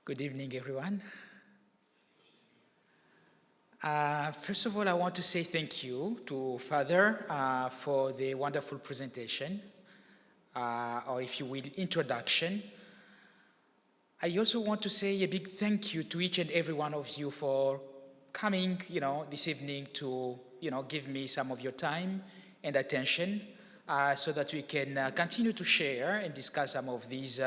Good evening, everyone. First of all, I want to say thank you to Father for the wonderful presentation, or if you will, introduction. I also want to say a big thank you to each and every one of you for coming, this evening to, give me some of your time and attention so that we can continue to share and discuss some of these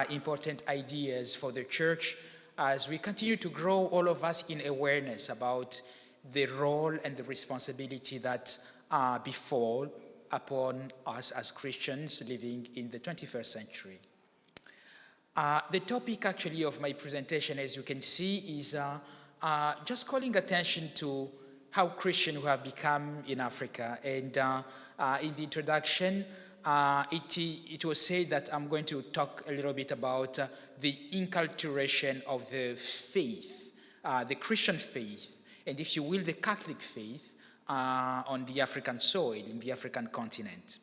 important ideas for the church as we continue to grow, all of us, in awareness about the role and the responsibility that befall upon us as Christians living in the 21st century. The topic actually of my presentation, as you can see, is just calling attention to how Christian we have become in Africa. And in the introduction, it was said that I'm going to talk a little bit about the inculturation of the faith, the Christian faith, and if you will, the Catholic faith on the African soil, in the African continent.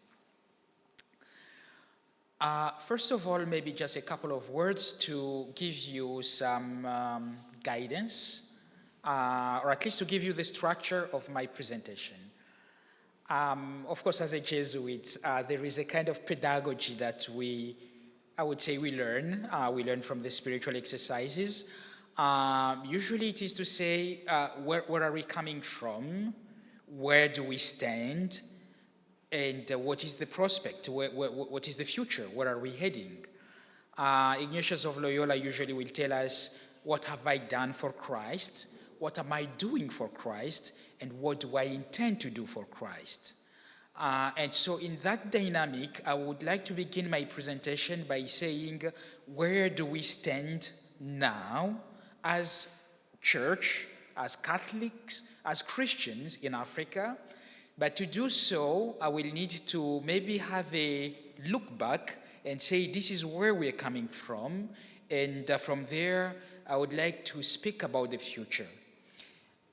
First of all, maybe just a couple of words to give you some guidance, or at least to give you the structure of my presentation. Of course, as a Jesuit, there is a kind of pedagogy that I would say we learn. We learn from the spiritual exercises. Usually it is to say, where are we coming from? Where do we stand? And what is the prospect? What is the future? Where are we heading? Ignatius of Loyola usually will tell us, what have I done for Christ? What am I doing for Christ? And what do I intend to do for Christ? And so in that dynamic, I would like to begin my presentation by saying, where do we stand now as church, as Catholics, as Christians in Africa? But to do so, I will need to maybe have a look back and say, this is where we're coming from. And from there, I would like to speak about the future.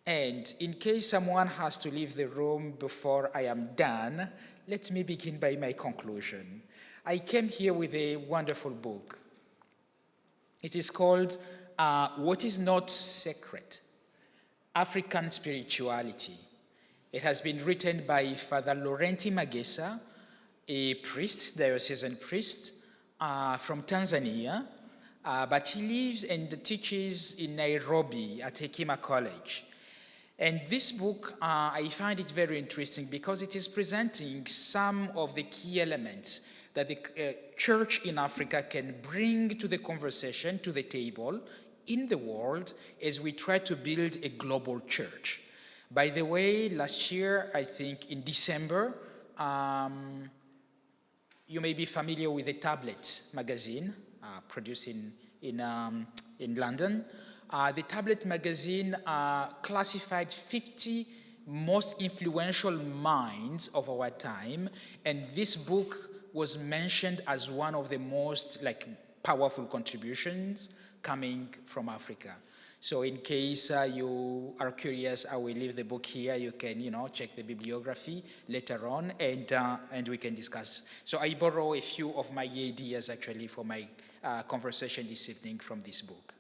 And in case someone has to leave the room before I am done, let me begin by my conclusion. I came here with a wonderful book. It is called What is Not Sacred? African Spirituality. It has been written by Father Laurenti Magesa, a priest, diocesan priest from Tanzania, but he lives and teaches in Nairobi at Hekima College. And this book, I find it very interesting because it is presenting some of the key elements that the church in Africa can bring to the conversation, to the table, in the world, as we try to build a global church. By the way, last year, I think in December, you may be familiar with the Tablet magazine produced in London. The Tablet magazine classified 50 most influential minds of our time, and this book was mentioned as one of the most powerful contributions coming from Africa. So in case you are curious, I will leave the book here. You can, check the bibliography later on, and we can discuss. So I borrow a few of my ideas actually for my conversation this evening from this book.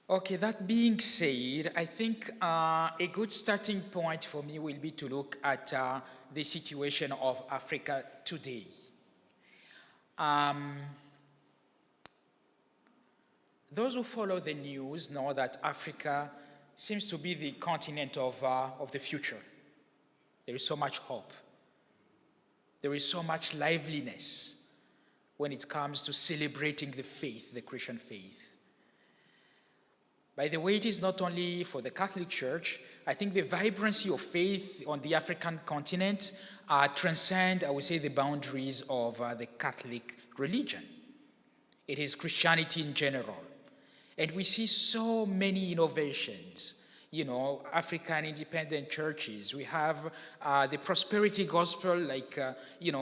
Okay, that being said, I think a good starting point for me will be to look at the situation of Africa today. Those who follow the news know that Africa seems to be the continent of the future. There is so much hope. There is so much liveliness when it comes to celebrating the faith, the Christian faith. By the way, it is not only for the Catholic Church. I think the vibrancy of faith on the African continent transcends, I would say, the boundaries of the Catholic religion. It is Christianity in general. And we see so many innovations, African independent churches. We have the prosperity gospel,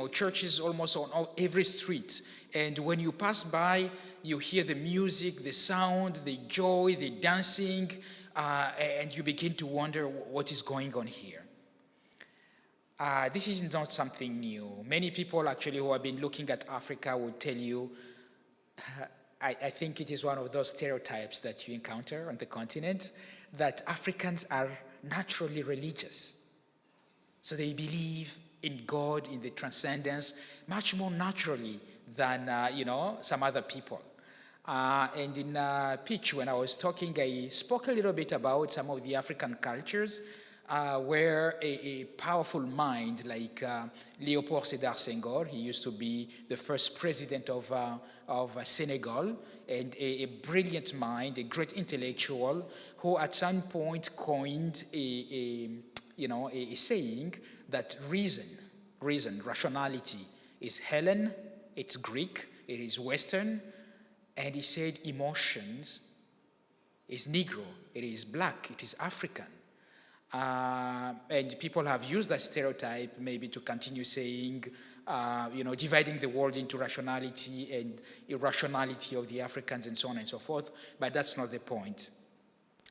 churches almost on every street. And when you pass by, you hear the music, the sound, the joy, the dancing, and you begin to wonder what is going on here. This is not something new. Many people actually who have been looking at Africa will tell you, I think it is one of those stereotypes that you encounter on the continent, that Africans are naturally religious. So they believe in God, in the transcendence, much more naturally than, some other people. And in a pitch, when I was talking, I spoke a little bit about some of the African cultures where a powerful mind like Léopold Sédar Senghor, he used to be the first president of Senegal, and a brilliant mind, a great intellectual, who at some point coined a saying that reason, rationality is Hellen, it's Greek, it is Western, and he said emotions is Negro, it is black, it is African. And people have used that stereotype maybe to continue saying, dividing the world into rationality and irrationality of the Africans and so on and so forth, but that's not the point.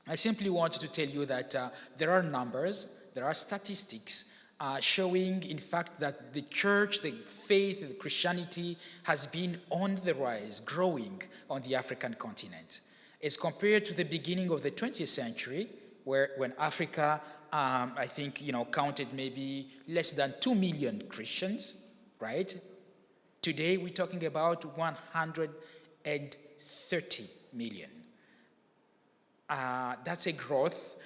I simply wanted to tell you that there are numbers, there are statistics showing, in fact, that the church, the faith, the Christianity has been on the rise, growing on the African continent. As compared to the beginning of the 20th century, when Africa, I think, counted maybe less than 2 million Christians, right? Today, we're talking about 130 million. That's a growth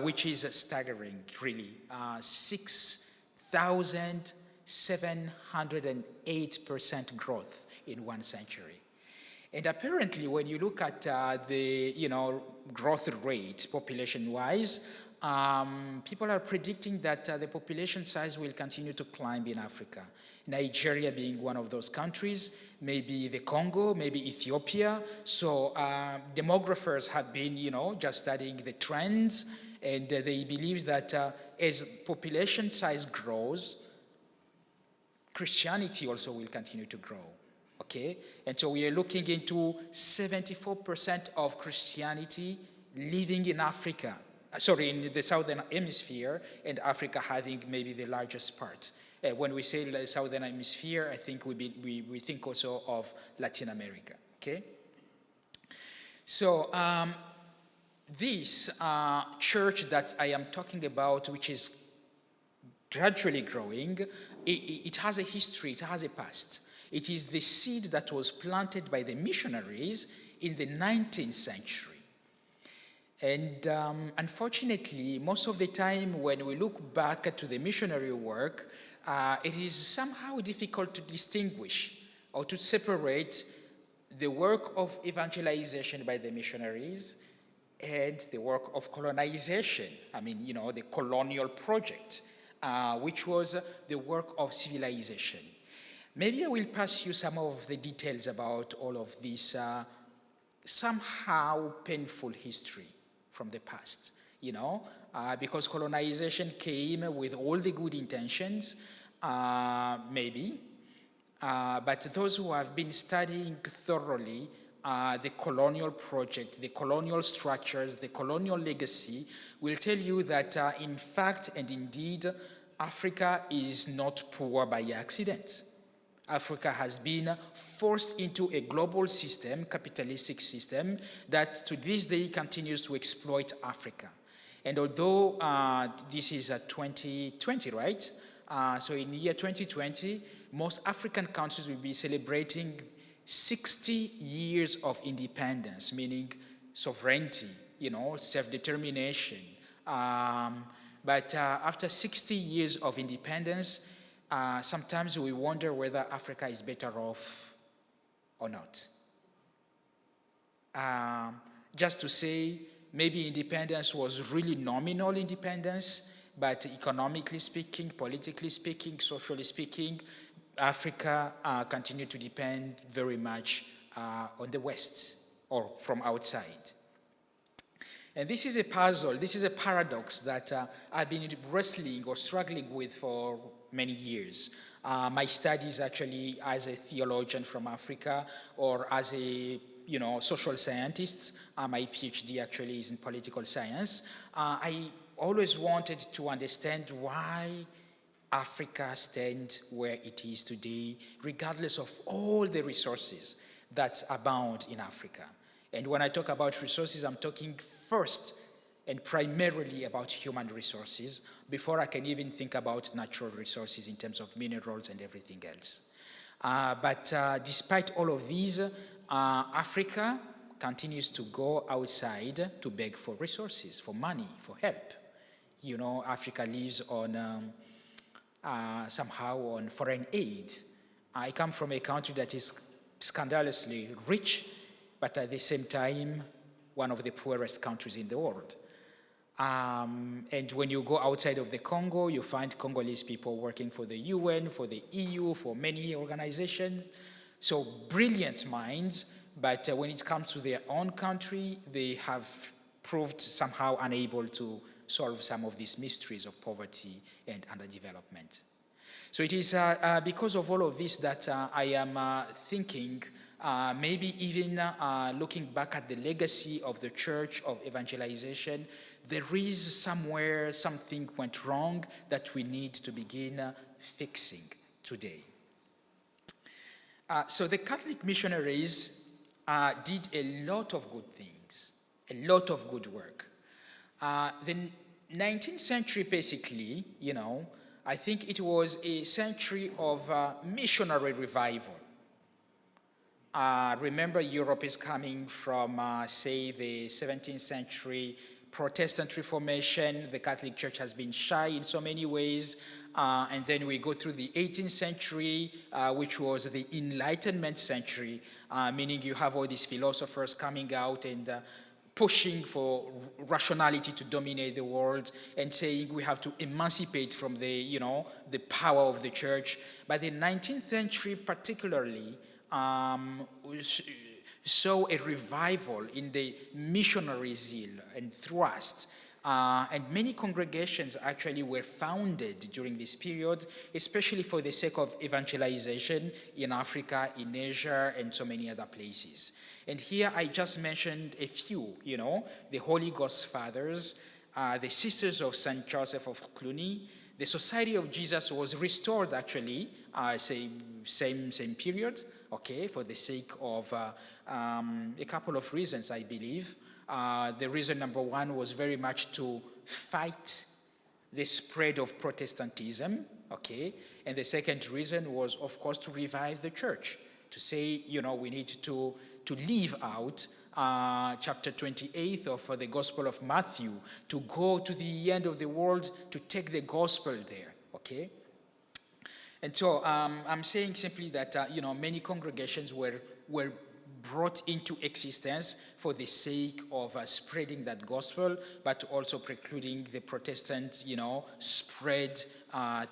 which is staggering, really. 6,708% growth in 1 century. And apparently, when you look at the growth rate population-wise, people are predicting that the population size will continue to climb in Africa. Nigeria being one of those countries, maybe the Congo, maybe Ethiopia. So demographers have been, just studying the trends, and they believe that as population size grows, Christianity also will continue to grow. Okay, and so we are looking into 74% of Christianity living in Africa, in the Southern Hemisphere, and Africa having maybe the largest part. When we say the Southern Hemisphere, I think we think also of Latin America, okay? So this church that I am talking about, which is gradually growing, it has a history, it has a past. It is the seed that was planted by the missionaries in the 19th century. And unfortunately, most of the time when we look back to the missionary work, it is somehow difficult to distinguish or to separate the work of evangelization by the missionaries and the work of colonization. The colonial project, which was the work of civilization. Maybe I will pass you some of the details about all of this somehow painful history from the past, because colonization came with all the good intentions, maybe, but those who have been studying thoroughly the colonial project, the colonial structures, the colonial legacy, will tell you that in fact and indeed, Africa is not poor by accident. Africa has been forced into a global system, capitalistic system, that to this day continues to exploit Africa. And although this is 2020, right? So in the year 2020, most African countries will be celebrating 60 years of independence, meaning sovereignty, self-determination. But after 60 years of independence, sometimes we wonder whether Africa is better off or not. Just to say, maybe independence was really nominal independence, but economically speaking, politically speaking, socially speaking, Africa continued to depend very much on the West or from outside. And this is a puzzle, this is a paradox that I've been wrestling or struggling with for many years. My studies actually as a theologian from Africa or as a social scientist, my PhD actually is in political science. I always wanted to understand why Africa stand where it is today, regardless of all the resources that abound in Africa. And when I talk about resources, I'm talking first and primarily about human resources before I can even think about natural resources in terms of minerals and everything else. But despite all of these, Africa continues to go outside to beg for resources, for money, for help. You know, Africa lives on somehow on foreign aid. I come from a country that is scandalously rich, but at the same time, one of the poorest countries in the world. And when you go outside of the Congo, you find Congolese people working for the UN, for the EU, for many organizations. So brilliant minds, but when it comes to their own country, they have proved somehow unable to solve some of these mysteries of poverty and underdevelopment. So it is because of all of this that I am thinking, maybe even looking back at the legacy of the Church of Evangelization, there is somewhere something went wrong that we need to begin fixing today. So the Catholic missionaries did a lot of good things, a lot of good work. The 19th century, basically, you know, I think it was a century of missionary revival. Remember, Europe is coming from, say, the 17th century Protestant Reformation. The Catholic Church has been shy in so many ways. And then we go through the 18th century, which was the Enlightenment century, meaning you have all these philosophers coming out and pushing for rationality to dominate the world and saying we have to emancipate from the, you know, the power of the church. But the 19th century particularly saw a revival in the missionary zeal and thrust. And many congregations actually were founded during this period, especially for the sake of evangelization in Africa, in Asia, and so many other places. And here I just mentioned a few, you know, the Holy Ghost Fathers, the Sisters of St. Joseph of Cluny. The Society of Jesus was restored actually, same period, okay, for the sake of a couple of reasons, I believe. The reason number one was very much to fight the spread of Protestantism, okay? And the second reason was, of course, to revive the church, to say, you know, we need to leave out chapter 28 of the Gospel of Matthew, to go to the end of the world, to take the gospel there, okay? And so I'm saying simply that, you know, many congregations were brought into existence for the sake of spreading that gospel, but also precluding the Protestant, you know, spread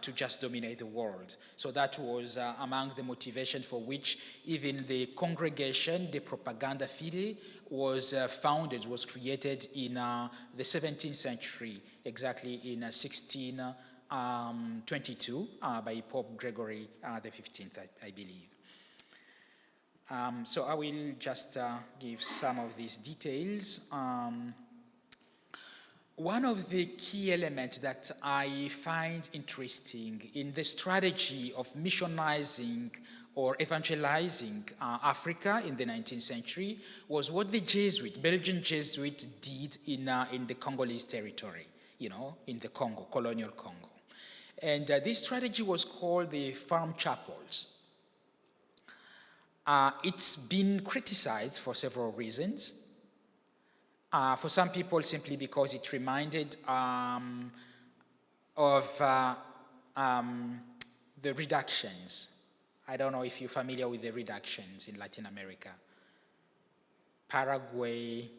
to just dominate the world. So that was among the motivations for which even the congregation, the Propaganda Fide, was founded, was created in the 17th century, exactly in 1622 by Pope Gregory the 15th, I believe. So I will just give some of these details. One of the key elements that I find interesting in the strategy of missionizing or evangelizing Africa in the 19th century was what the Belgian Jesuit did in the Congolese territory, you know, in the Congo, colonial Congo. And this strategy was called the farm chapels. It's been criticized for several reasons. For some people, simply because it reminded of the reductions. I don't know if you're familiar with the reductions in Latin America. Paraguay,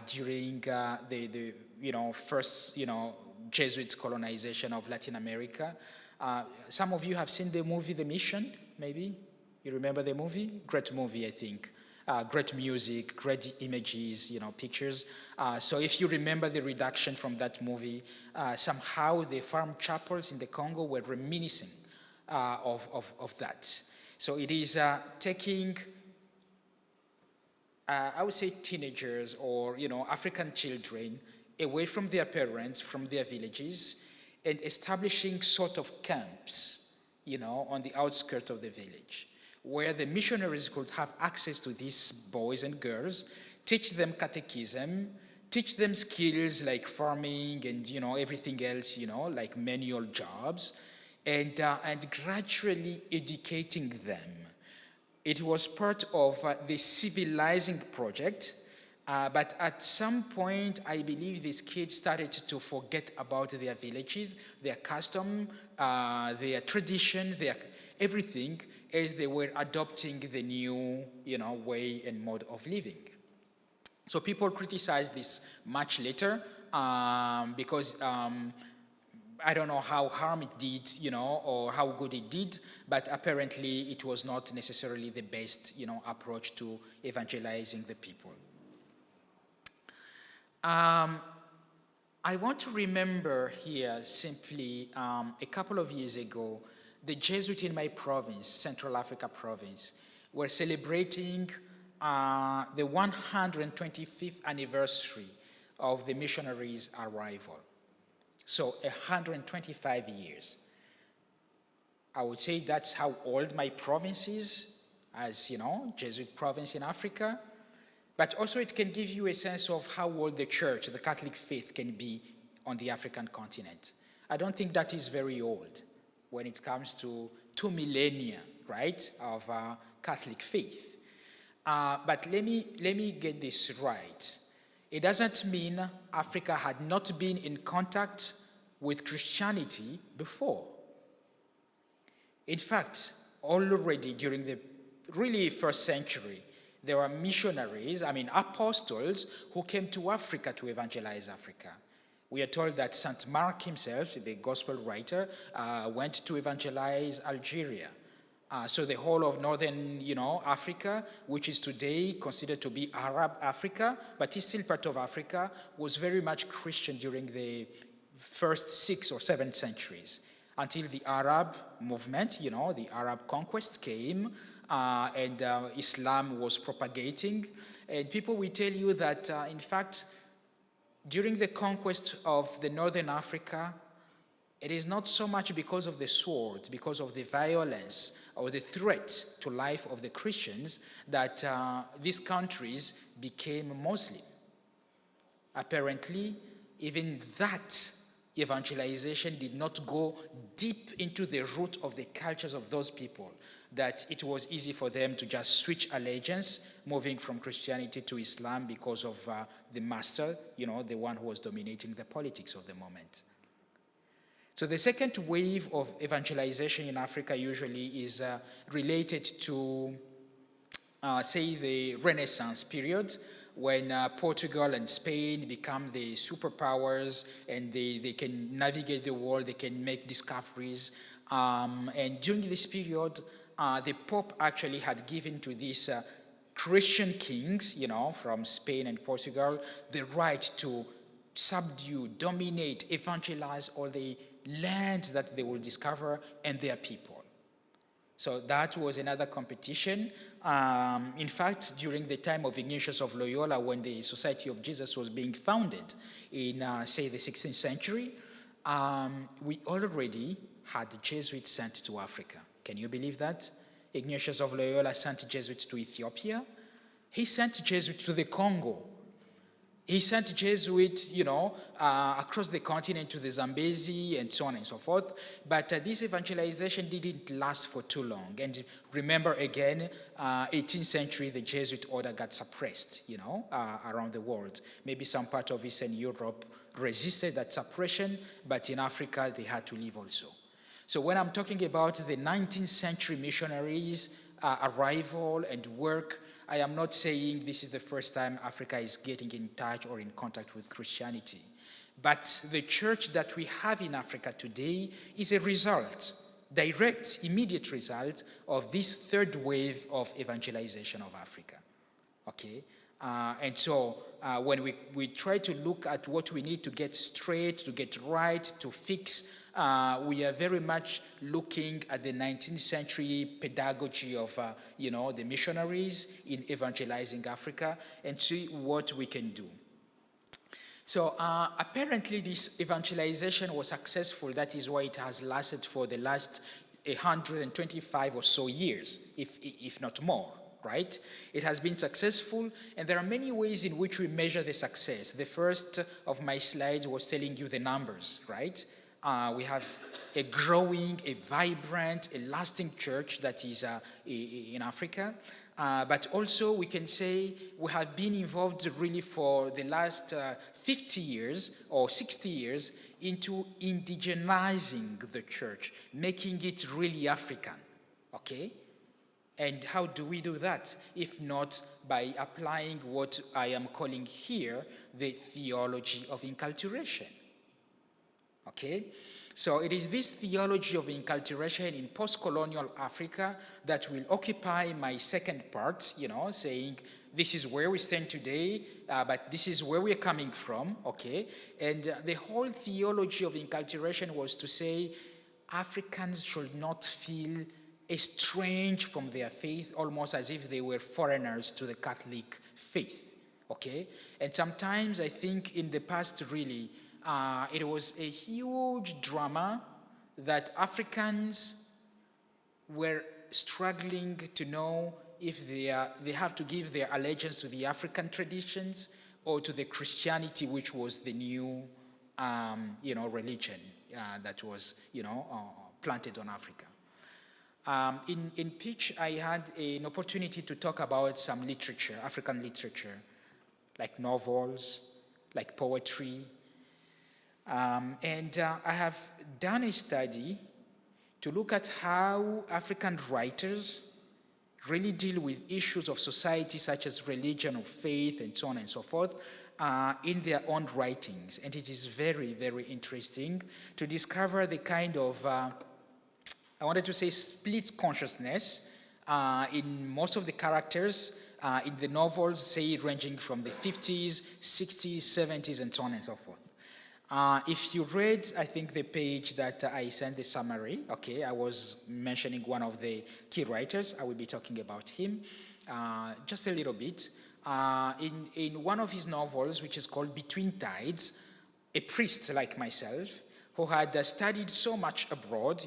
during the first Jesuit colonization of Latin America. Some of you have seen the movie The Mission, maybe? You remember the movie? Great movie, I think. Great music, great images, pictures. So if you remember the reduction from that movie, somehow the farm chapels in the Congo were reminiscent of that. So it is taking, I would say, teenagers or African children away from their parents, from their villages, and establishing sort of camps, on the outskirts of the village, where the missionaries could have access to these boys and girls, teach them catechism, teach them skills like farming and, everything else, like manual jobs, and gradually educating them. It was part of the civilizing project, but at some point, I believe these kids started to forget about their villages, their custom, their tradition, their everything, as they were adopting the new, way and mode of living. So people criticized this much later because I don't know how harm it did, or how good it did, but apparently it was not necessarily the best, approach to evangelizing the people. I want to remember here simply a couple of years ago, the Jesuit in my province, Central Africa province, were celebrating the 125th anniversary of the missionaries' arrival. So 125 years. I would say that's how old my province is, as Jesuit province in Africa. But also it can give you a sense of how old the church, the Catholic faith, can be on the African continent. I don't think that is very old when it comes to 2 millennia, right, of Catholic faith. But let me get this right. It doesn't mean Africa had not been in contact with Christianity before. In fact, already during the really first century, there were missionaries, apostles, who came to Africa to evangelize Africa. We are told that St. Mark himself, the gospel writer, went to evangelize Algeria. So the whole of northern, Africa, which is today considered to be Arab Africa, but is still part of Africa, was very much Christian during the first 6 or 7 centuries, until the Arab movement, the Arab conquest came, and Islam was propagating. And people will tell you that, in fact, during the conquest of the northern Africa, it is not so much because of the sword, because of the violence or the threat to life of the Christians that these countries became Muslim. Apparently, even that evangelization did not go deep into the root of the cultures of those people, that it was easy for them to just switch allegiance, moving from Christianity to Islam because of the master, the one who was dominating the politics of the moment. So the second wave of evangelization in Africa usually is related to, say, the Renaissance period, when Portugal and Spain become the superpowers and they can navigate the world, they can make discoveries. And during this period, the Pope actually had given to these Christian kings, from Spain and Portugal, the right to subdue, dominate, evangelize all the lands that they will discover and their people. So that was another competition. In fact, during the time of Ignatius of Loyola, when the Society of Jesus was being founded in, say, the 16th century, we already had Jesuits sent to Africa. Can you believe that? Ignatius of Loyola sent Jesuits to Ethiopia. He sent Jesuits to the Congo. He sent Jesuits, across the continent to the Zambezi and so on and so forth. But this evangelization didn't last for too long. And remember again, 18th century, the Jesuit order got suppressed, around the world. Maybe some part of Eastern Europe resisted that suppression, but in Africa, they had to leave also. So when I'm talking about the 19th century missionaries' arrival and work, I am not saying this is the first time Africa is getting in touch or in contact with Christianity. But the church that we have in Africa today is a result, direct, immediate result of this third wave of evangelization of Africa. Okay? And so when we try to look at what we need to get straight, to get right, to fix, we are very much looking at the 19th century pedagogy of, the missionaries in evangelizing Africa and see what we can do. So apparently this evangelization was successful. That is why it has lasted for the last 125 or so years, if not more, right? It has been successful, and there are many ways in which we measure the success. The first of my slides was telling you the numbers, right? We have a growing, a vibrant, a lasting church that is in Africa. But also we can say we have been involved really for the last 50 years or 60 years into indigenizing the church, making it really African, okay? And how do we do that? If not by applying what I am calling here the theology of inculturation, okay? So it is this theology of inculturation in post-colonial Africa that will occupy my second part, you know, saying this is where we stand today, but this is where we're coming from, okay? And the whole theology of inculturation was to say Africans should not feel estranged from their faith, almost as if they were foreigners to the Catholic faith, okay? And sometimes I think in the past really, it was a huge drama that Africans were struggling to know if they have to give their allegiance to the African traditions or to the Christianity, which was the new, religion that was, planted on Africa. In Pitch, I had an opportunity to talk about some literature, African literature, like novels, like poetry. And I have done a study to look at how African writers really deal with issues of society such as religion or faith and so on and so forth in their own writings. And it is very, very interesting to discover the kind of, I wanted to say split consciousness in most of the characters in the novels, say ranging from the 50s, 60s, 70s, and so on and so forth. If you read, I think, the page that I sent the summary, okay, I was mentioning one of the key writers. I will be talking about him just a little bit. In one of his novels, which is called Between Tides, a priest like myself, who had studied so much abroad,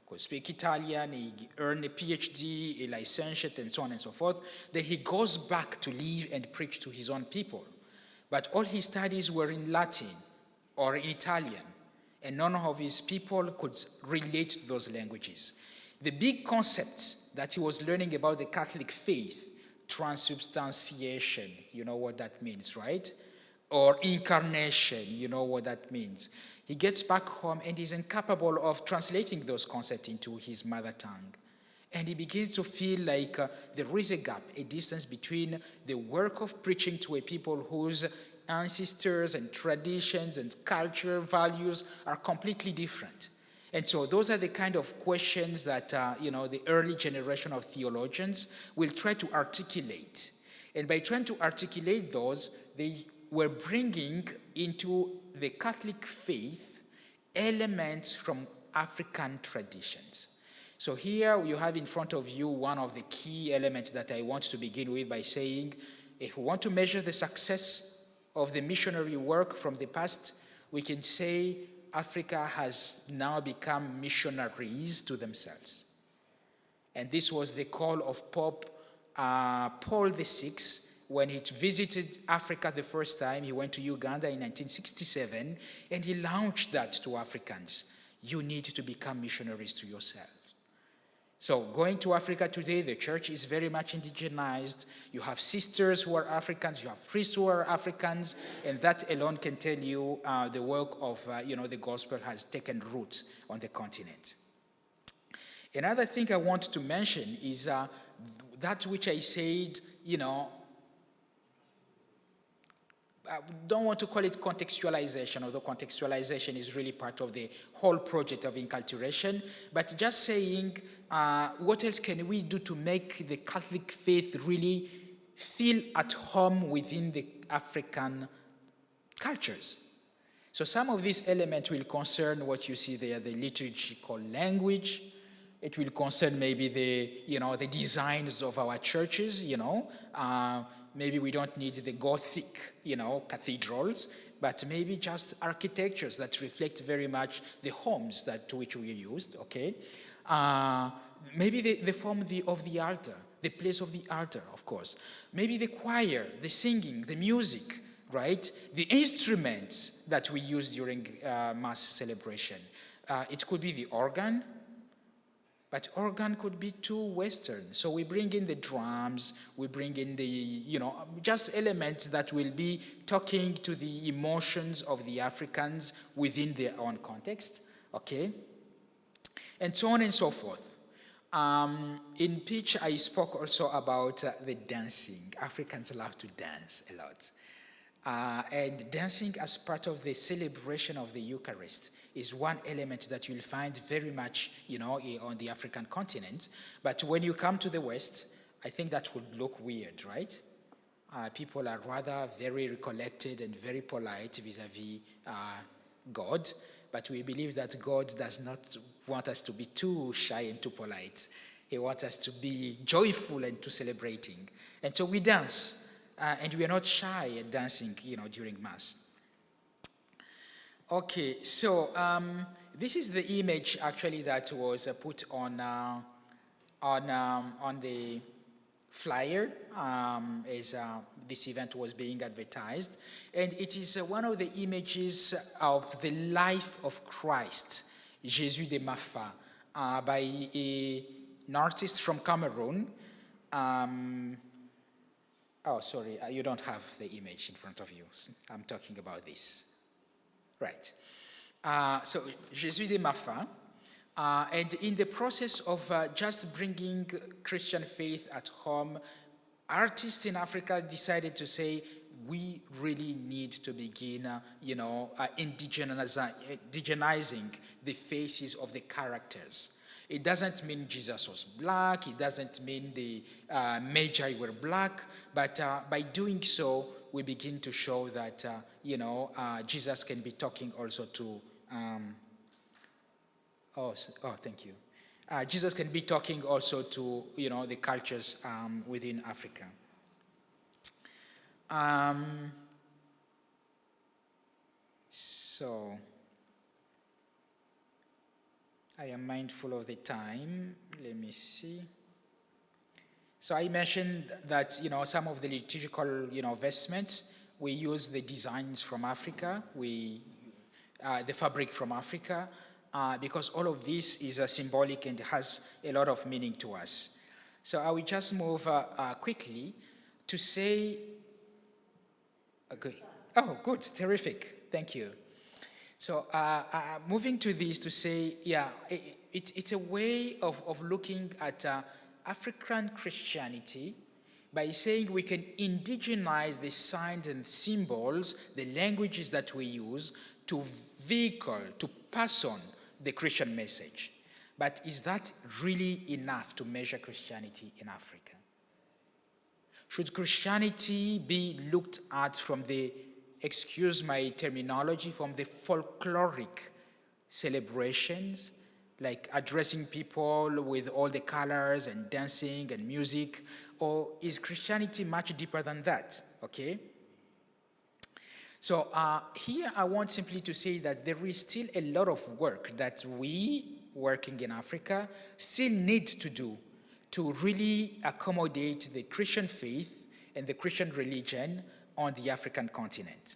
could speak Italian, he earned a PhD, a licentiate, and so on and so forth, then he goes back to live and preach to his own people. But all his studies were in Latin or in Italian, and none of his people could relate to those languages. The big concepts that he was learning about the Catholic faith, transubstantiation, you know what that means, right? Or incarnation, you know what that means. He gets back home and is incapable of translating those concepts into his mother tongue. And he begins to feel like there is a gap, a distance between the work of preaching to a people whose ancestors and traditions and culture values are completely different. And so those are the kind of questions that, the early generation of theologians will try to articulate. And by trying to articulate those, they were bringing into the Catholic faith elements from African traditions. So here you have in front of you one of the key elements that I want to begin with by saying, if we want to measure the success of the missionary work from the past, we can say Africa has now become missionaries to themselves. And this was the call of Pope Paul VI when he visited Africa the first time. He went to Uganda in 1967, and he launched that to Africans. You need to become missionaries to yourself. So going to Africa today, the church is very much indigenized. You have sisters who are Africans, you have priests who are Africans, and that alone can tell you the work of, the gospel has taken root on the continent. Another thing I want to mention is that which I said, I don't want to call it contextualization, although contextualization is really part of the whole project of inculturation, but just saying what else can we do to make the Catholic faith really feel at home within the African cultures. So some of these elements will concern what you see there, the liturgical language, It will concern maybe the designs of our churches, maybe we don't need the Gothic, cathedrals, but maybe just architectures that reflect very much the homes to which we used, okay? Maybe the form of the altar, the place of the altar, of course. Maybe the choir, the singing, the music, right? The instruments that we use during Mass celebration. It could be the organ, but organ could be too Western. So we bring in the drums, we bring in the, just elements that will be talking to the emotions of the Africans within their own context, okay? And so on and so forth. In pitch, I spoke also about the dancing. Africans love to dance a lot. And dancing as part of the celebration of the Eucharist is one element that you'll find very much, on the African continent. But when you come to the West, I think that would look weird, right? People are rather very recollected and very polite vis-a-vis God, but we believe that God does not want us to be too shy and too polite. He wants us to be joyful and to celebrating. And so we dance, and we are not shy at dancing, during Mass. Okay, so this is the image actually that was put on the flyer as this event was being advertised, and it is one of the images of the life of Christ, Jésus de Mafa, by an artist from Cameroon. Oh, sorry, you don't have the image in front of you. I'm talking about this. Right. So, Jésuit de Mafa, and in the process of just bringing Christian faith at home, artists in Africa decided to say, we really need to begin, indigenizing the faces of the characters. It doesn't mean Jesus was black, it doesn't mean the Magi were black, but by doing so, we begin to show that, Jesus can be talking also to, thank you. Jesus can be talking also to, the cultures within Africa. So, I am mindful of the time. Let me see. So I mentioned that, some of the liturgical, vestments, we use the designs from Africa, the fabric from Africa, because all of this is symbolic and has a lot of meaning to us. So I will just move quickly to say, oh, good, terrific, thank you. So moving to this to say, it's a way of looking at African Christianity by saying we can indigenize the signs and symbols, the languages that we use to vehicle, to pass on the Christian message. But is that really enough to measure Christianity in Africa? Should Christianity be looked at from the, excuse my terminology, from the folkloric celebrations, like addressing people with all the colors and dancing and music, or is Christianity much deeper than that, okay? So here I want simply to say that there is still a lot of work that we, working in Africa, still need to do to really accommodate the Christian faith and the Christian religion on the African continent.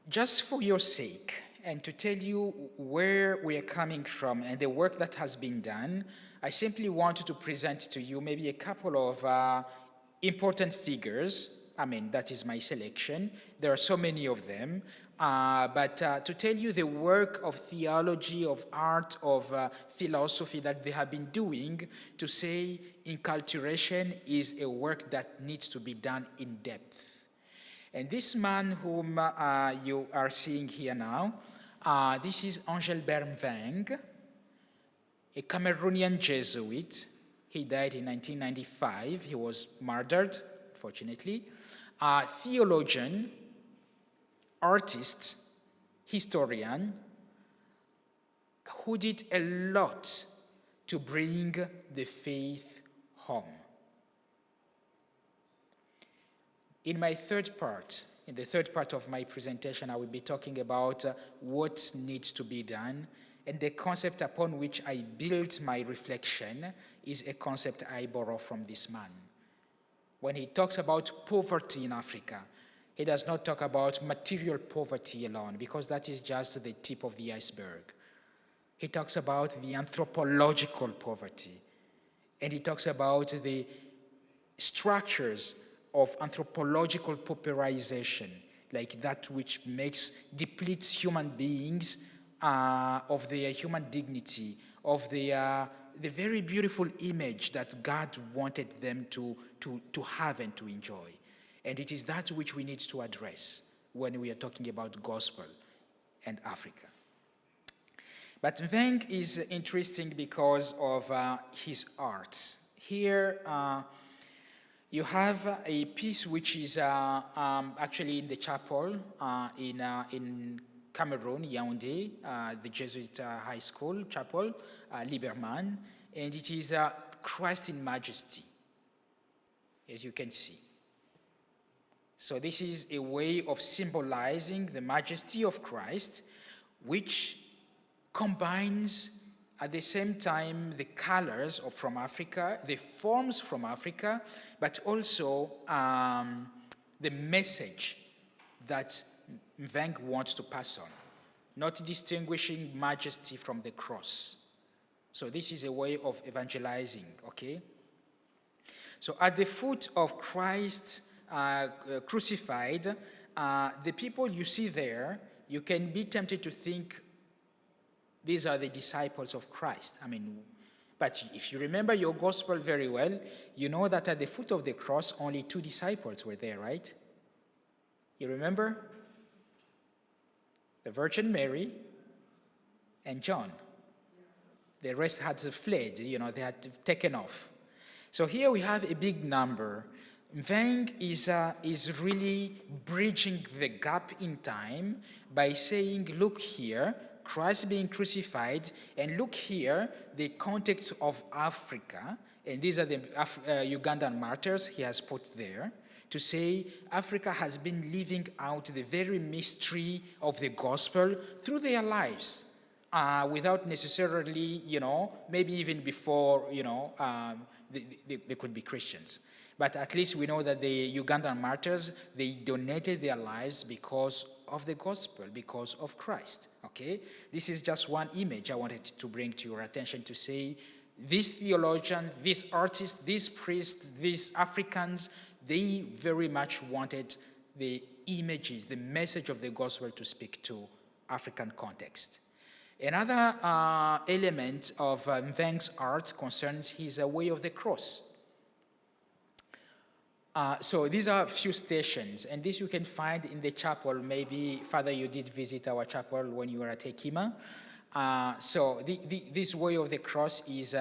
Just for your sake, and to tell you where we are coming from and the work that has been done, I simply wanted to present to you maybe a couple of important figures. I mean, that is my selection. There are so many of them. But to tell you the work of theology, of art, of philosophy that they have been doing, to say inculturation is a work that needs to be done in depth. And this man whom you are seeing here now, this is Engelbert Mveng, a Cameroonian Jesuit. He died in 1995. He was murdered, fortunately. Theologian, artist, historian, who did a lot to bring the faith home. In the third part of my presentation, I will be talking about what needs to be done, and the concept upon which I built my reflection is a concept I borrow from this man. When he talks about poverty in Africa, he does not talk about material poverty alone, because that is just the tip of the iceberg. He talks about the anthropological poverty, and he talks about the structures of anthropological pauperization, like that which depletes human beings of their human dignity, of the very beautiful image that God wanted them to have and to enjoy. And it is that which we need to address when we are talking about gospel and Africa. But Mveng is interesting because of his art. Here you have a piece which is actually in the chapel in Cameroon, Yaoundé, the Jesuit high school chapel, Liberman, and it is Christ in majesty, as you can see. So this is a way of symbolizing the majesty of Christ, which combines at the same time the colors from Africa, the forms from Africa, but also the message that Mveng wants to pass on, not distinguishing majesty from the cross. So this is a way of evangelizing, okay? So at the foot of Christ crucified, the people you see there, you can be tempted to think these are the disciples of Christ. But if you remember your gospel very well, you know that at the foot of the cross, only 2 disciples were there, right? You remember? The Virgin Mary and John. The rest had fled, they had taken off. So here we have a big number. Mveng is really bridging the gap in time by saying, look here, Christ being crucified, and look here, the context of Africa, and these are the Ugandan martyrs he has put there, to say Africa has been living out the very mystery of the gospel through their lives, without necessarily, maybe even before, they could be Christians. But at least we know that the Ugandan martyrs, they donated their lives because of the gospel, because of Christ, okay? This is just one image I wanted to bring to your attention to say, these theologians, these artists, these priests, these Africans, they very much wanted the images, the message of the gospel to speak to African context. Another element of Mveng's art concerns his way of the cross. So these are a few stations, and this you can find in the chapel. Maybe, Father, you did visit our chapel when you were at Hekima. So this way of the cross is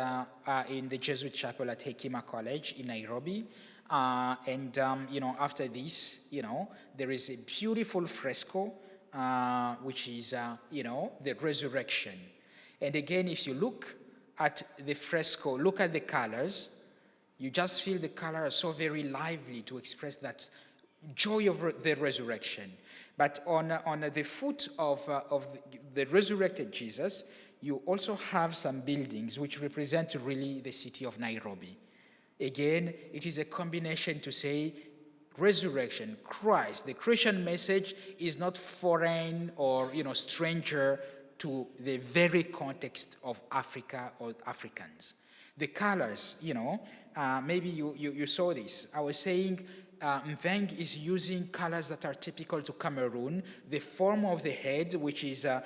in the Jesuit chapel at Hekima College in Nairobi. After this, there is a beautiful fresco, which is, the resurrection. And again, if you look at the fresco, look at the colors, you just feel the color are so very lively to express that joy of the resurrection. But on the foot of the resurrected Jesus, you also have some buildings which represent really the city of Nairobi. Again, it is a combination to say resurrection, Christ. The Christian message is not foreign or stranger to the very context of Africa or Africans. The colors, maybe you saw this. I was saying Mveng is using colors that are typical to Cameroon. The form of the head, which is a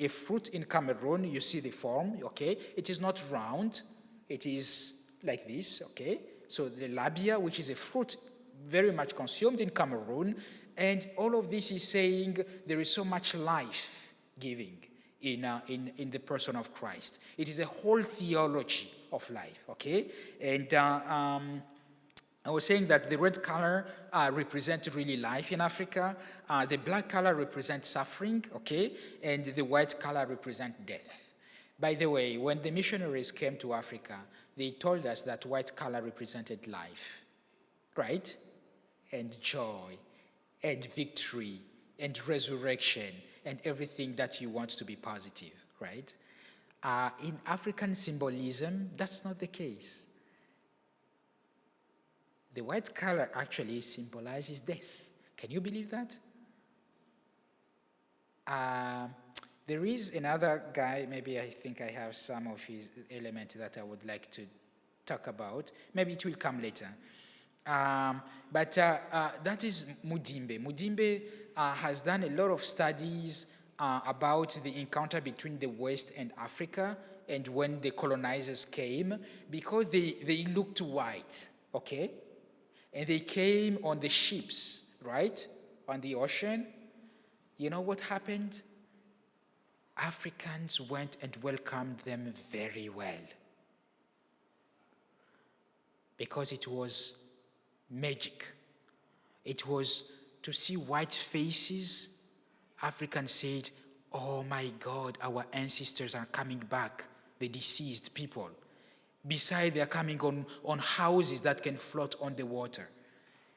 fruit in Cameroon, you see the form, okay? It is not round, it is like this, okay? So the labia, which is a fruit very much consumed in Cameroon, and all of this is saying there is so much life giving in the person of Christ. It is a whole theology of life, okay? And I was saying that the red color represents really life in Africa, the black color represents suffering, okay? And the white color represents death. By the way, when the missionaries came to Africa, they told us that white color represented life, right? And joy, and victory, and resurrection, and everything that you want to be positive, right? In African symbolism, that's not the case. The white color actually symbolizes death. Can you believe that? There is another guy, maybe I think I have some of his elements that I would like to talk about. Maybe it will come later. But that is Mudimbe. Mudimbe has done a lot of studies about the encounter between the West and Africa and when the colonizers came, because they looked white, okay? And they came on the ships, right? On the ocean. You know what happened? Africans went and welcomed them very well. Because it was magic. It was to see white faces. Africans said, oh my God, our ancestors are coming back, the deceased people. Besides, they are coming on houses that can float on the water.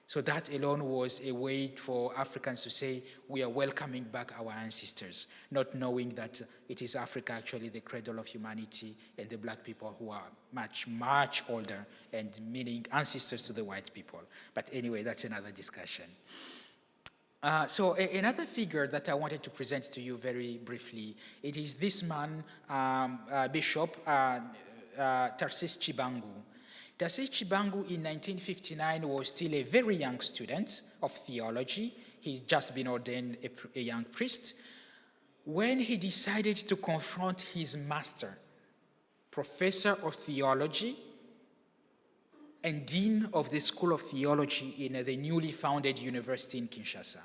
So that alone was a way for Africans to say, we are welcoming back our ancestors, not knowing that it is Africa actually the cradle of humanity and the black people who are much, much older and meaning ancestors to the white people. But anyway, that's another discussion. So another figure that I wanted to present to you very briefly, it is this man, Bishop Tarsis Chibangu. Tarsis Chibangu in 1959 was still a very young student of theology. He'd just been ordained a young priest when he decided to confront his master, professor of theology and dean of the School of Theology in the newly founded university in Kinshasa.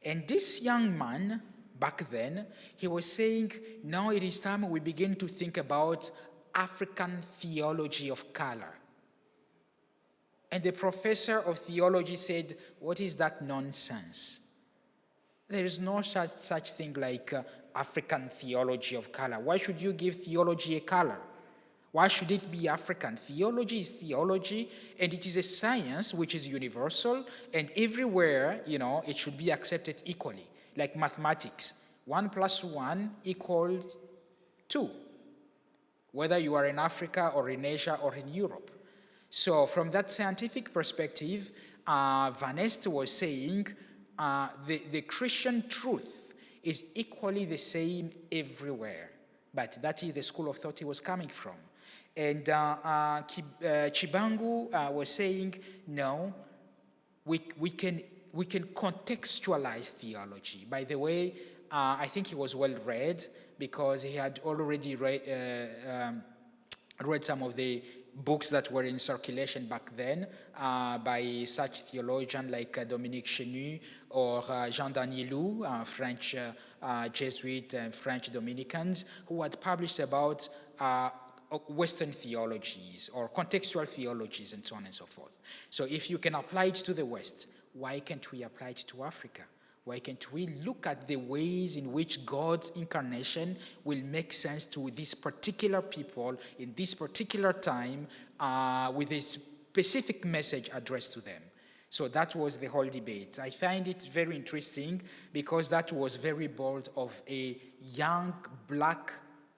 And this young man, back then, he was saying, now it is time we begin to think about African theology of color. And the professor of theology said, what is that nonsense? There is no such thing like African theology of color. Why should you give theology a color? Why should it be African? Theology is theology, and it is a science which is universal, and everywhere, you know, it should be accepted equally, like mathematics. 1 + 1 = 2. Whether you are in Africa or in Asia or in Europe. So from that scientific perspective, Van Est was saying the Christian truth is equally the same everywhere. But that is the school of thought he was coming from. And Chibangu was saying, no, we can contextualize theology. By the way, I think he was well read, because he had already read some of the books that were in circulation back then by such theologians like Dominique Chenu or Jean Danielou, French Jesuit and French Dominicans, who had published about Western theologies or contextual theologies and so on and so forth. So if you can apply it to the West, why can't we apply it to Africa? Why can't we look at the ways in which God's incarnation will make sense to these particular people in this particular time with a specific message addressed to them? So that was the whole debate. I find it very interesting because that was very bold of a young black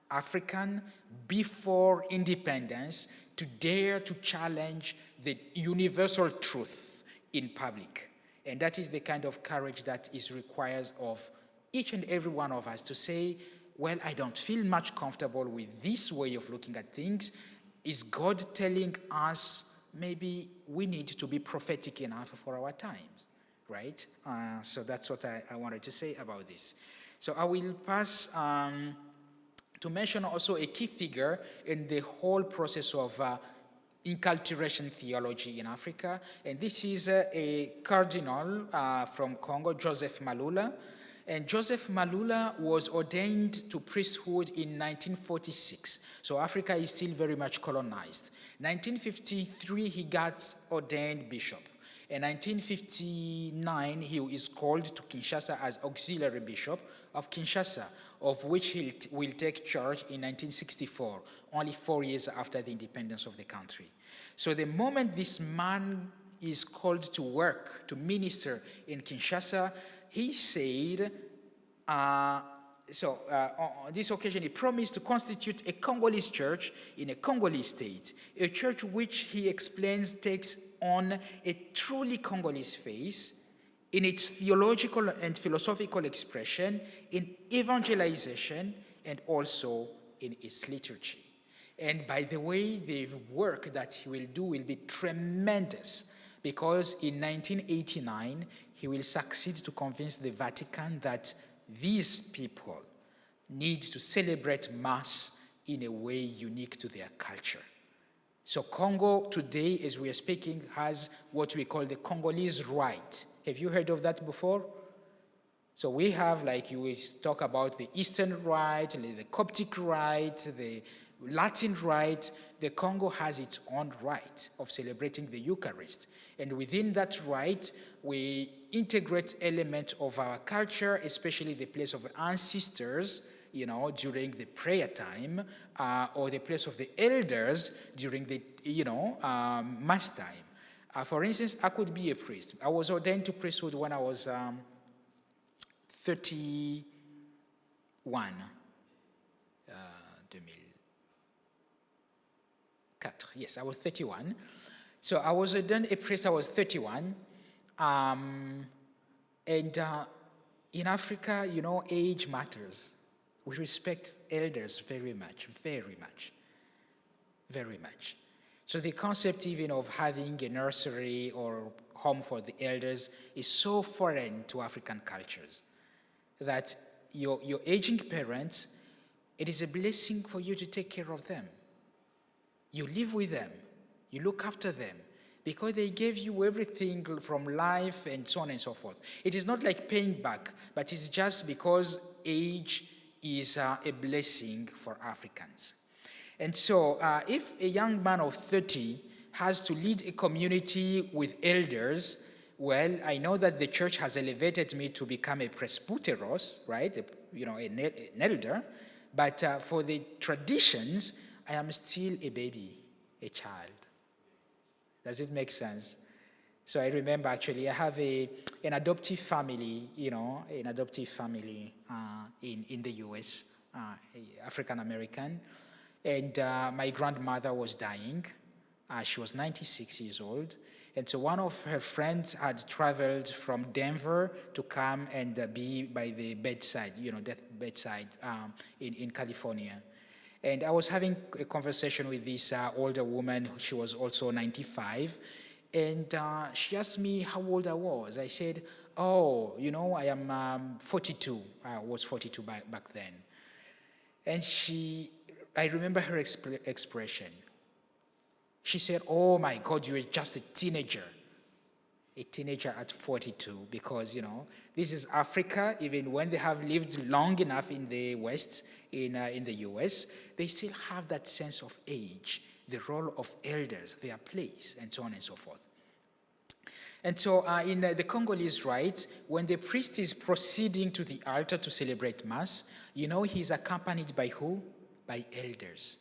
African before independence to dare to challenge the universal truth in public. And that is the kind of courage that is required of each and every one of us to say, well, I don't feel much comfortable with this way of looking at things. Is God telling us maybe we need to be prophetic enough for our times, right? So that's what I wanted to say about this. So I will pass to mention also a key figure in the whole process of inculturation theology in Africa, and this is a cardinal from Congo, Joseph Malula. And Joseph Malula was ordained to priesthood in 1946. So Africa is still very much colonized. 1953, he got ordained bishop. In 1959, he is called to Kinshasa as auxiliary bishop of Kinshasa, of which he will take charge in 1964, only 4 years after the independence of the country. So the moment this man is called to work, to minister in Kinshasa, he said, on this occasion, he promised to constitute a Congolese church in a Congolese state, a church which he explains takes on a truly Congolese face in its theological and philosophical expression, in evangelization, and also in its liturgy. And by the way, the work that he will do will be tremendous, because in 1989, he will succeed to convince the Vatican that these people need to celebrate Mass in a way unique to their culture. So Congo today, as we are speaking, has what we call the Congolese rite. Have you heard of that before? So we have, like you will talk about the Eastern rite, the Coptic rite, the Latin rite. The Congo has its own rite of celebrating the Eucharist. And within that rite, we integrate elements of our culture, especially the place of ancestors, during the prayer time, or the place of the elders during the, Mass time. For instance, I could be a priest. I was ordained to priesthood when I was 31. 2004. Yes, I was 31. So I was ordained a priest, I was 31. In Africa, age matters. We respect elders very much, very much, very much. So the concept even of having a nursery or home for the elders is so foreign to African cultures that your aging parents, it is a blessing for you to take care of them. You live with them, you look after them, because they gave you everything from life and so on and so forth. It is not like paying back, but it's just because age is a blessing for Africans. And so if a young man of 30 has to lead a community with elders, well, I know that the church has elevated me to become a presbyteros, right? An elder. But for the traditions, I am still a baby, a child. Does it make sense? So I remember actually I have an adoptive family, in the US, African American. And my grandmother was dying. She was 96 years old. And so one of her friends had traveled from Denver to come and be by the bedside, death bedside in California. And I was having a conversation with this older woman. She was also 95. And she asked me how old I was. I said, I am 42. I was 42 back then. And I remember her expression. She said, oh my God, you were just a teenager. A teenager at 42, because, this is Africa. Even when they have lived long enough in the West, in the US, they still have that sense of age, the role of elders, their place, and so on and so forth. And so in the Congolese rite, when the priest is proceeding to the altar to celebrate Mass, he's accompanied by who? By elders.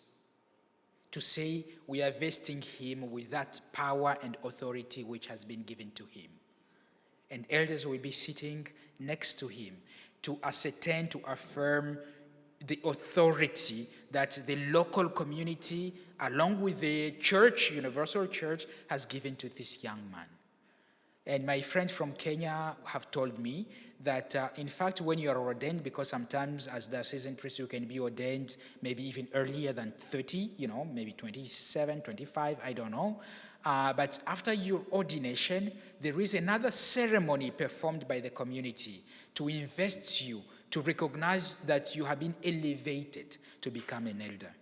To say we are vesting him with that power and authority which has been given to him. And elders will be sitting next to him to ascertain, to affirm the authority that the local community, along with the church, universal church, has given to this young man. And my friends from Kenya have told me that, in fact, when you are ordained, because sometimes as the seasoned priest, you can be ordained maybe even earlier than 30, maybe 27, 25, I don't know. But after your ordination, there is another ceremony performed by the community to invest you, to recognize that you have been elevated to become an elder.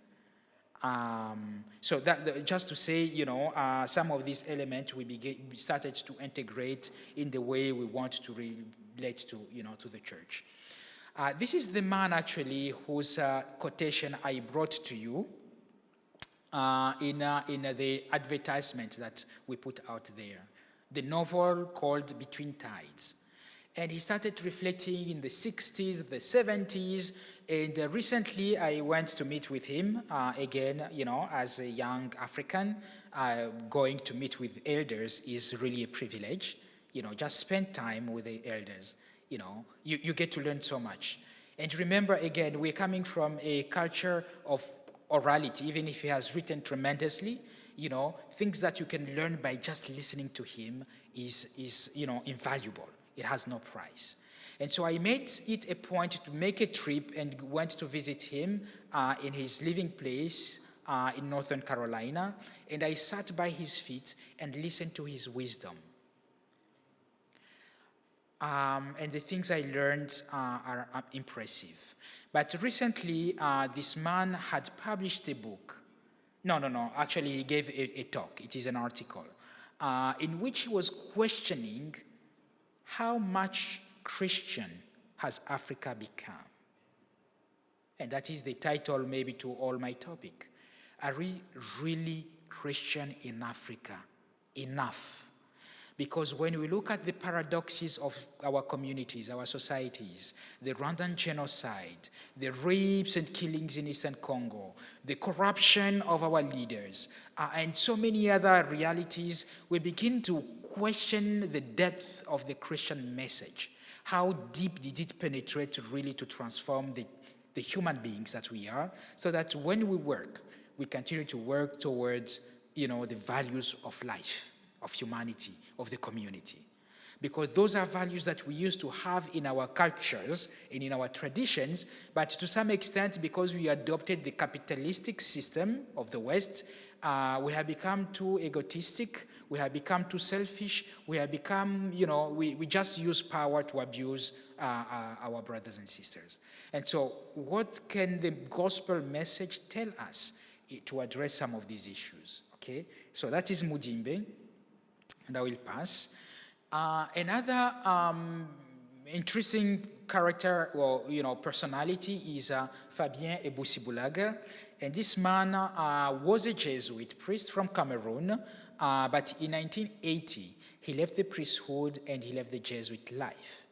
So that just to say, some of these elements we started to integrate in the way we want to relate to, to the church. This is the man actually whose quotation I brought to you in the advertisement that we put out there. the novel called Between Tides. And he started reflecting in the 60s, the 70s, and recently I went to meet with him again, as a young African. Going to meet with elders is really a privilege. Just spend time with the elders. You get to learn so much. And remember, again, we're coming from a culture of orality, even if he has written tremendously. Things that you can learn by just listening to him is invaluable. It has no price. And so I made it a point to make a trip and went to visit him in his living place in Northern Carolina. And I sat by his feet and listened to his wisdom. And the things I learned are impressive. But recently, this man had published a book. No. Actually, he gave a talk. It is an article in which he was questioning how much Christian has Africa become? And that is the title maybe to all my topic. Are we really Christian in Africa? Enough. Because when we look at the paradoxes of our communities, our societies, the Rwandan genocide, the rapes and killings in Eastern Congo, the corruption of our leaders, and so many other realities, we begin to question the depth of the Christian message. How deep did it penetrate really to transform the human beings that we are, so that when we work, we continue to work towards, the values of life, of humanity, of the community. Because those are values that we used to have in our cultures and in our traditions, but to some extent, because we adopted the capitalistic system of the West, we have become too egotistic, we have become too selfish, we have become, we just use power to abuse our brothers and sisters. And so what can the gospel message tell us to address some of these issues? Okay, so that is Mudimbe, and I will pass. Another interesting character or personality is Fabien Eboussibulaga, and this man was a Jesuit priest from Cameroon, but in 1980 he left the priesthood and he left the Jesuit life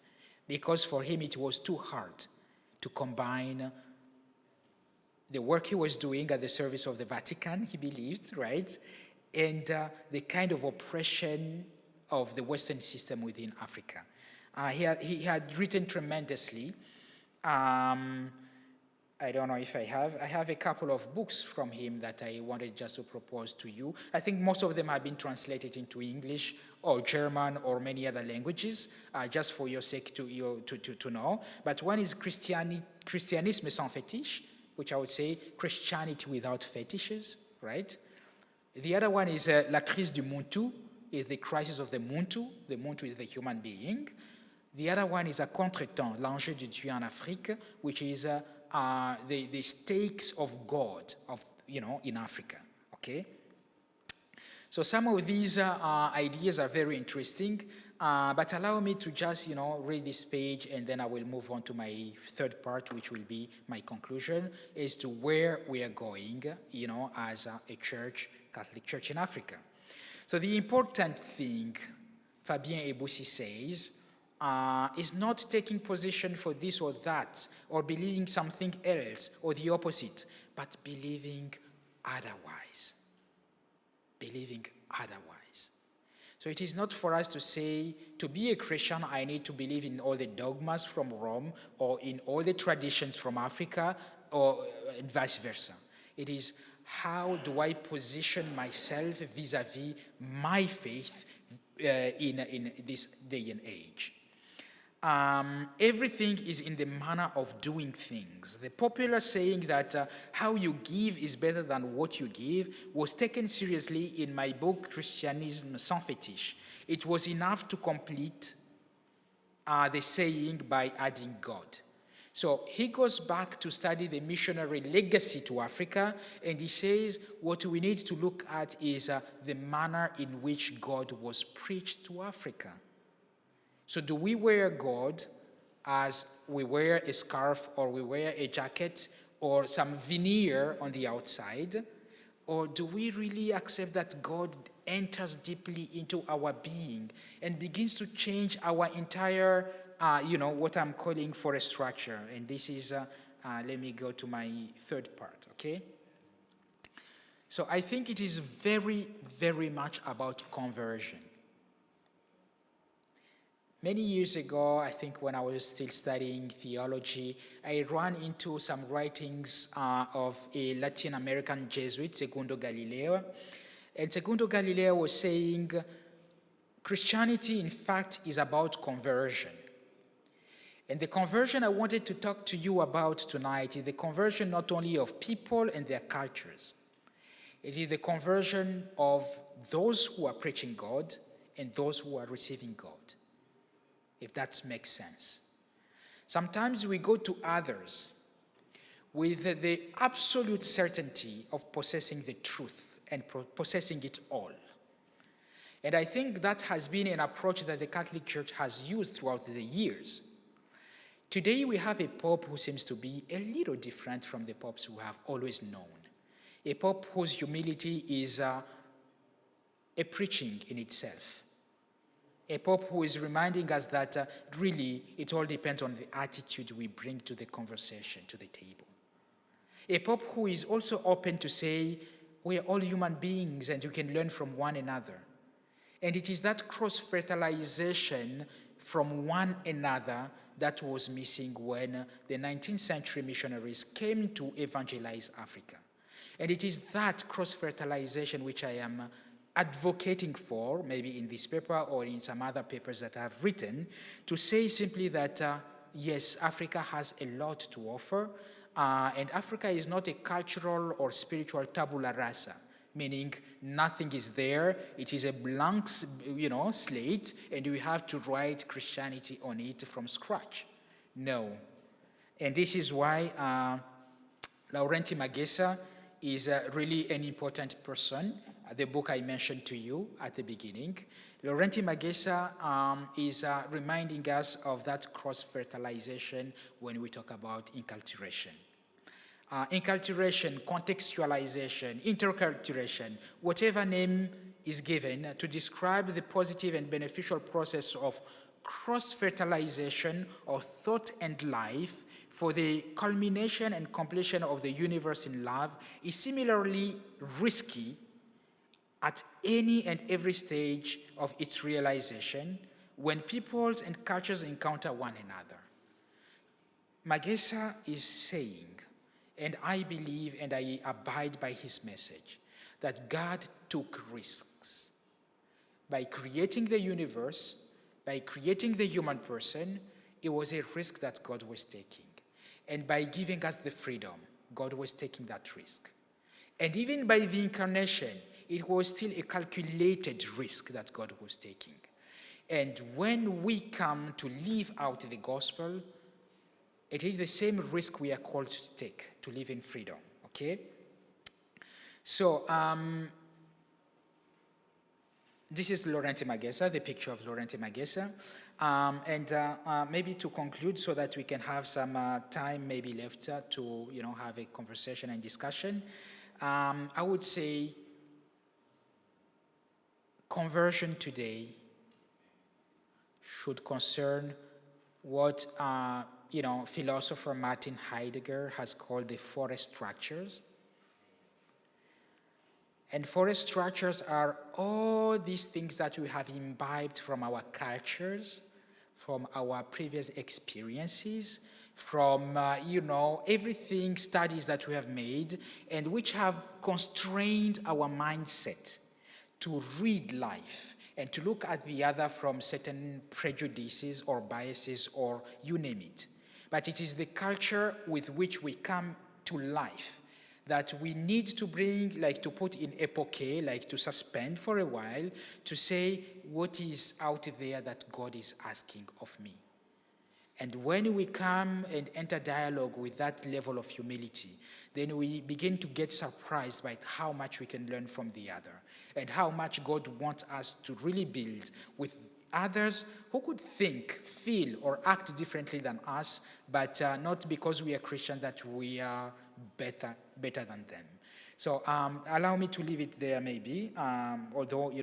because for him it was too hard to combine the work he was doing at the service of the Vatican, he believed, right, and the kind of oppression of the Western system within Africa. He had written tremendously. I don't know if I have a couple of books from him that I wanted just to propose to you. I think most of them have been translated into English or German or many other languages, just for your sake to know. But one is Christianisme sans fétiche, which I would say Christianity without fetishes, right? The other one is La crise du Muntu, is the crisis of the Muntu. The Muntu is the human being. The other one is a contretemps, l'enjeu de Dieu en Afrique, which is the stakes of God in Africa, okay? So some of these ideas are very interesting, but allow me to just, read this page and then I will move on to my third part, which will be my conclusion as to where we are going, as a church, Catholic Church in Africa. So the important thing, Fabien Eboussi says, is not taking position for this or that, or believing something else, or the opposite, but believing otherwise. Believing otherwise. So it is not for us to say, to be a Christian, I need to believe in all the dogmas from Rome, or in all the traditions from Africa, or vice versa. It is, how do I position myself vis-a-vis my faith in this day and age? Everything is in the manner of doing things. The popular saying that how you give is better than what you give was taken seriously in my book, Christianisme sans fétiche. It was enough to complete the saying by adding God. So he goes back to study the missionary legacy to Africa, and he says what we need to look at is the manner in which God was preached to Africa. So do we wear God as we wear a scarf or we wear a jacket or some veneer on the outside? Or do we really accept that God enters deeply into our being and begins to change our entire, what I'm calling for a structure? And this is, let me go to my third part, okay? So I think it is very, very much about conversion. Many years ago, I think when I was still studying theology, I ran into some writings of a Latin American Jesuit, Segundo Galileo. And Segundo Galileo was saying, Christianity, in fact, is about conversion. And the conversion I wanted to talk to you about tonight is the conversion not only of people and their cultures. It is the conversion of those who are preaching God and those who are receiving God, if that makes sense. Sometimes we go to others with the absolute certainty of possessing the truth and possessing it all. And I think that has been an approach that the Catholic Church has used throughout the years. Today we have a Pope who seems to be a little different from the popes we have always known. A Pope whose humility is a preaching in itself. A Pope who is reminding us that really it all depends on the attitude we bring to the conversation, to the table. A Pope who is also open to say, we are all human beings and you can learn from one another. And it is that cross-fertilization from one another that was missing when the 19th century missionaries came to evangelize Africa. And it is that cross-fertilization which I am advocating for, maybe in this paper or in some other papers that I have written, to say simply that, yes, Africa has a lot to offer, and Africa is not a cultural or spiritual tabula rasa, meaning nothing is there, it is a blank, slate, and we have to write Christianity on it from scratch. No. And this is why Laurenti Magesa is really an important person. The book I mentioned to you at the beginning. Laurenti Magesa is reminding us of that cross-fertilization when we talk about inculturation. Inculturation, contextualization, interculturation, whatever name is given to describe the positive and beneficial process of cross-fertilization of thought and life for the culmination and completion of the universe in love is similarly risky at any and every stage of its realization when peoples and cultures encounter one another. Magesa is saying, and I believe and I abide by his message, that God took risks. By creating the universe, by creating the human person, it was a risk that God was taking. And by giving us the freedom, God was taking that risk. And even by the incarnation, it was still a calculated risk that God was taking. And when we come to live out the gospel, it is the same risk we are called to take, to live in freedom, okay? So, this is Laurenti Magesa, the picture of Laurenti Magesa. And maybe to conclude so that we can have some time maybe left to, have a conversation and discussion, I would say conversion today should concern what philosopher Martin Heidegger has called the forest structures. And forest structures are all these things that we have imbibed from our cultures, from our previous experiences, from, everything, studies that we have made, and which have constrained our mindset to read life and to look at the other from certain prejudices or biases or you name it. But it is the culture with which we come to life that we need to bring, to put in epoche, to suspend for a while, to say what is out there that God is asking of me. And when we come and enter dialogue with that level of humility, then we begin to get surprised by how much we can learn from the other and how much God wants us to really build with others who could think, feel, or act differently than us, but not because we are Christian that we are better than them. So allow me to leave it there maybe, although,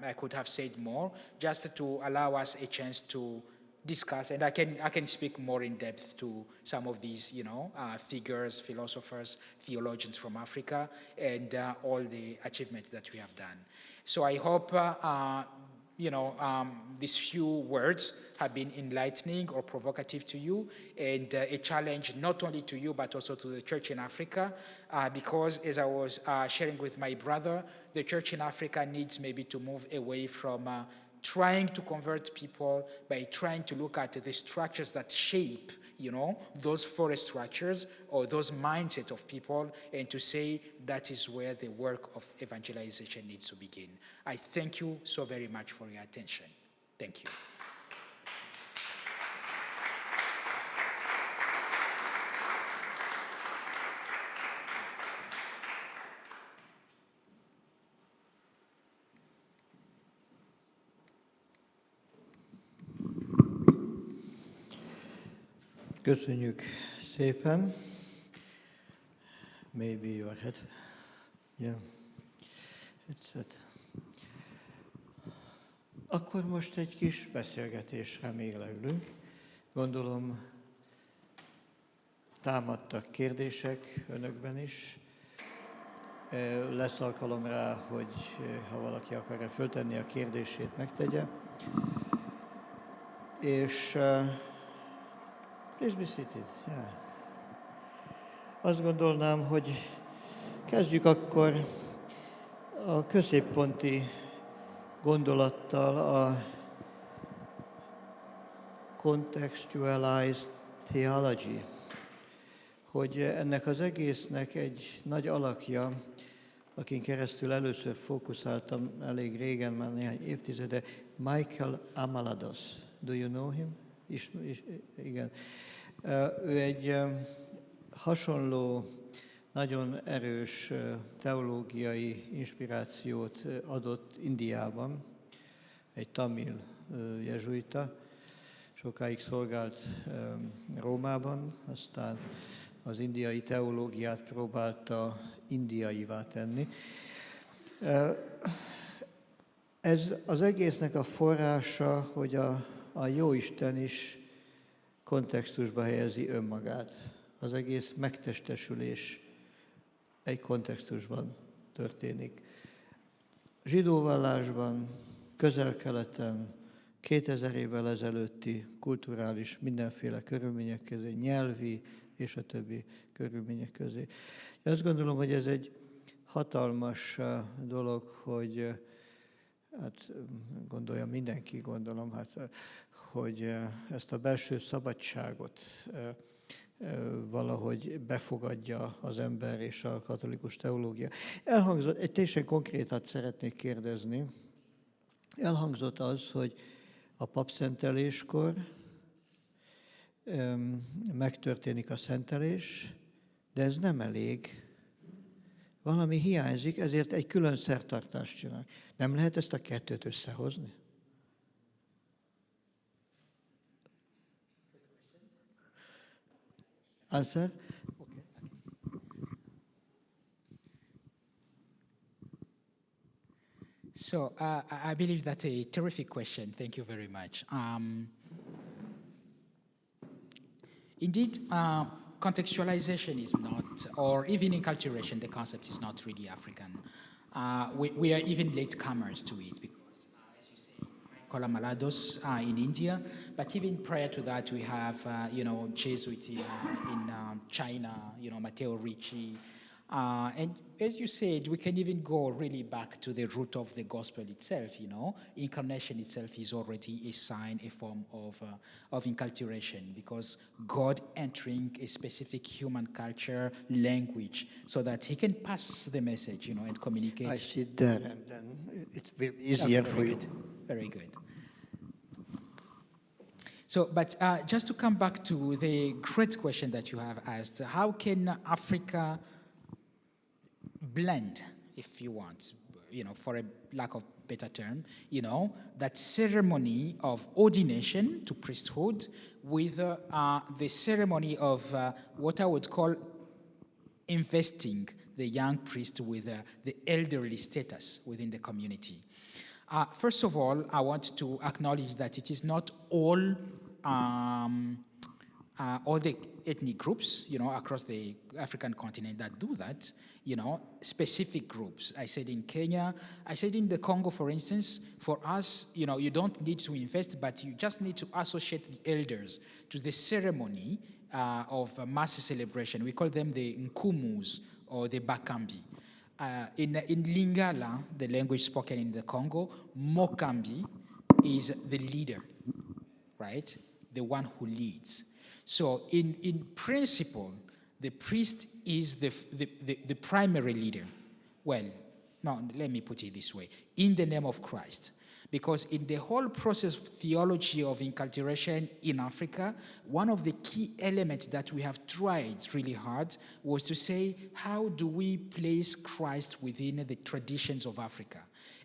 I could have said more, just to allow us a chance to discuss, and I can speak more in depth to some of these, figures, philosophers, theologians from Africa, and all the achievements that we have done. So I hope, these few words have been enlightening or provocative to you, and a challenge not only to you, but also to the church in Africa, because as I was sharing with my brother, the church in Africa needs maybe to move away from trying to convert people by trying to look at the structures that shape, those forest structures or those mindset of people, and to say that is where the work of evangelization needs to begin. I thank you so very much for your attention. Thank you. Köszönjük szépen. Maybe your head. Yeah. It's it. Akkor most egy kis beszélgetésre még leülünk. Gondolom támadtak kérdések önökben is. Lesz alkalom rá, hogy ha valaki akarja föltenni a kérdését, megtegye. És please be seated. Yeah. Azt gondolnám, hogy kezdjük akkor a középponti gondolattal, a contextualized theology, hogy ennek az egésznek egy nagy alakja, akin keresztül először fókuszáltam elég régen, már néhány évtizede, Michael Amalados. Do you know him? Igen. Ő egy hasonló, nagyon erős teológiai inspirációt adott Indiában, egy tamil jezsuita, sokáig szolgált Rómában, aztán az indiai teológiát próbálta indiaivá tenni. Ez az egésznek a forrása, hogy a Jóisten is kontextusba helyezi önmagát. Az egész megtestesülés egy kontextusban történik. Zsidó vallásban, Közel-Keleten, 2000 évvel ezelőtti kulturális mindenféle körülmények közé, nyelvi és a többi körülmények közé. Azt gondolom, hogy ez egy hatalmas dolog, hogy hát gondolja mindenki, gondolom, hogy ezt a belső szabadságot valahogy befogadja az ember és a katolikus teológia. Elhangzott, egy teljesen konkrétat szeretnék kérdezni. Elhangzott az, hogy a papszenteléskor megtörténik a szentelés, de ez nem elég. Valami hiányzik, ezért egy külön szertartást csinál. Nem lehet ezt a kettőt összehozni? Answer? Okay. So I believe that's a terrific question. Thank you very much. Indeed, contextualization is not, or even enculturation, the concept is not really African. We are even latecomers to it because, as you say, Michael Amalados in India, but even prior to that, we have, Jesuit in China, Matteo Ricci. And as you said, we can even go really back to the root of the gospel itself, Incarnation itself is already a sign, a form of enculturation, because God entering a specific human culture, language, so that he can pass the message, and communicate. I sit there and then it will be easier for you. Very good. So, but just to come back to the great question that you have asked, how can Africa blend, if you want, for a lack of better term, that ceremony of ordination to priesthood with the ceremony of what I would call investing the young priest with the elderly status within the community. First of all, I want to acknowledge that it is not all the ethnic groups, across the African continent that do that, specific groups. I said in Kenya, I said in the Congo, for instance, for us, you don't need to invest, but you just need to associate the elders to the ceremony of mass celebration. We call them the Nkumus or the Bakambi. In Lingala, the language spoken in the Congo, Mokambi is the leader, right? The one who leads. So in principle, the priest is the primary leader. Well, no, let me put it this way. In the name of Christ. Because in the whole process of theology of inculturation in Africa, one of the key elements that we have tried really hard was to say, how do we place Christ within the traditions of Africa?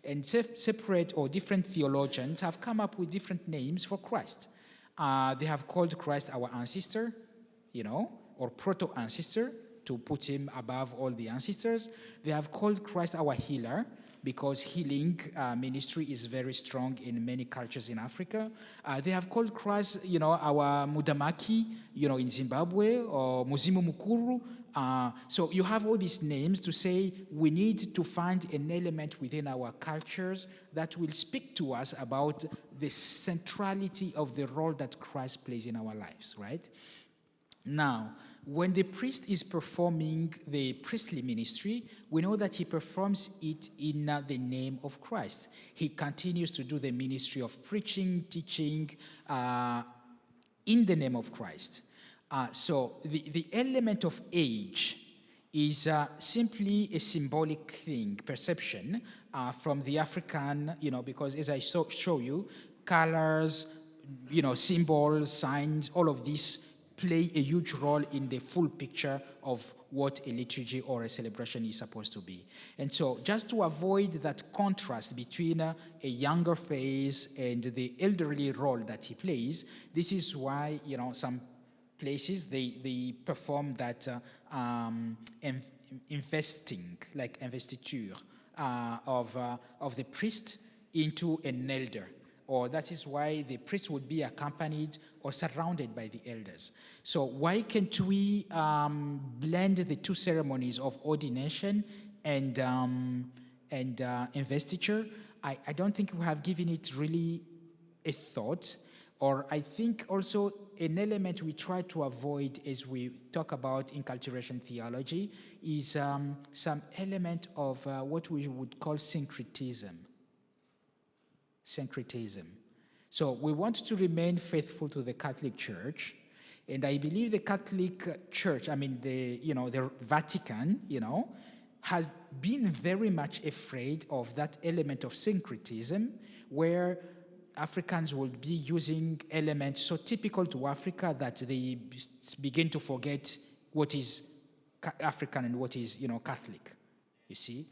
And separate or different theologians have come up with different names for Christ. They have called Christ our ancestor, or proto-ancestor, to put him above all the ancestors. They have called Christ our healer, because healing ministry is very strong in many cultures in Africa. They have called Christ, our Mudamaki, in Zimbabwe, or Muzimu Mukuru. So you have all these names to say we need to find an element within our cultures that will speak to us about the centrality of the role that Christ plays in our lives, right? Now, when the priest is performing the priestly ministry, we know that he performs it in the name of Christ. He continues to do the ministry of preaching, teaching, in the name of Christ. So the element of age is simply a symbolic thing, perception from the African, because as I show you, colors, symbols, signs, all of this play a huge role in the full picture of what a liturgy or a celebration is supposed to be. And so just to avoid that contrast between a younger phase and the elderly role that he plays, this is why, some places they perform that investing, like investiture of the priest into an elder. Or that is why the priest would be accompanied or surrounded by the elders. So why can't we blend the two ceremonies of ordination and investiture? I don't think we have given it really a thought. Or I think also an element we try to avoid as we talk about inculturation theology is some element of what we would call syncretism. Syncretism. So we want to remain faithful to the Catholic Church, and I believe the Catholic Church, the Vatican, has been very much afraid of that element of syncretism, where Africans will be using elements so typical to Africa that they begin to forget what is African and what is, Catholic, you see.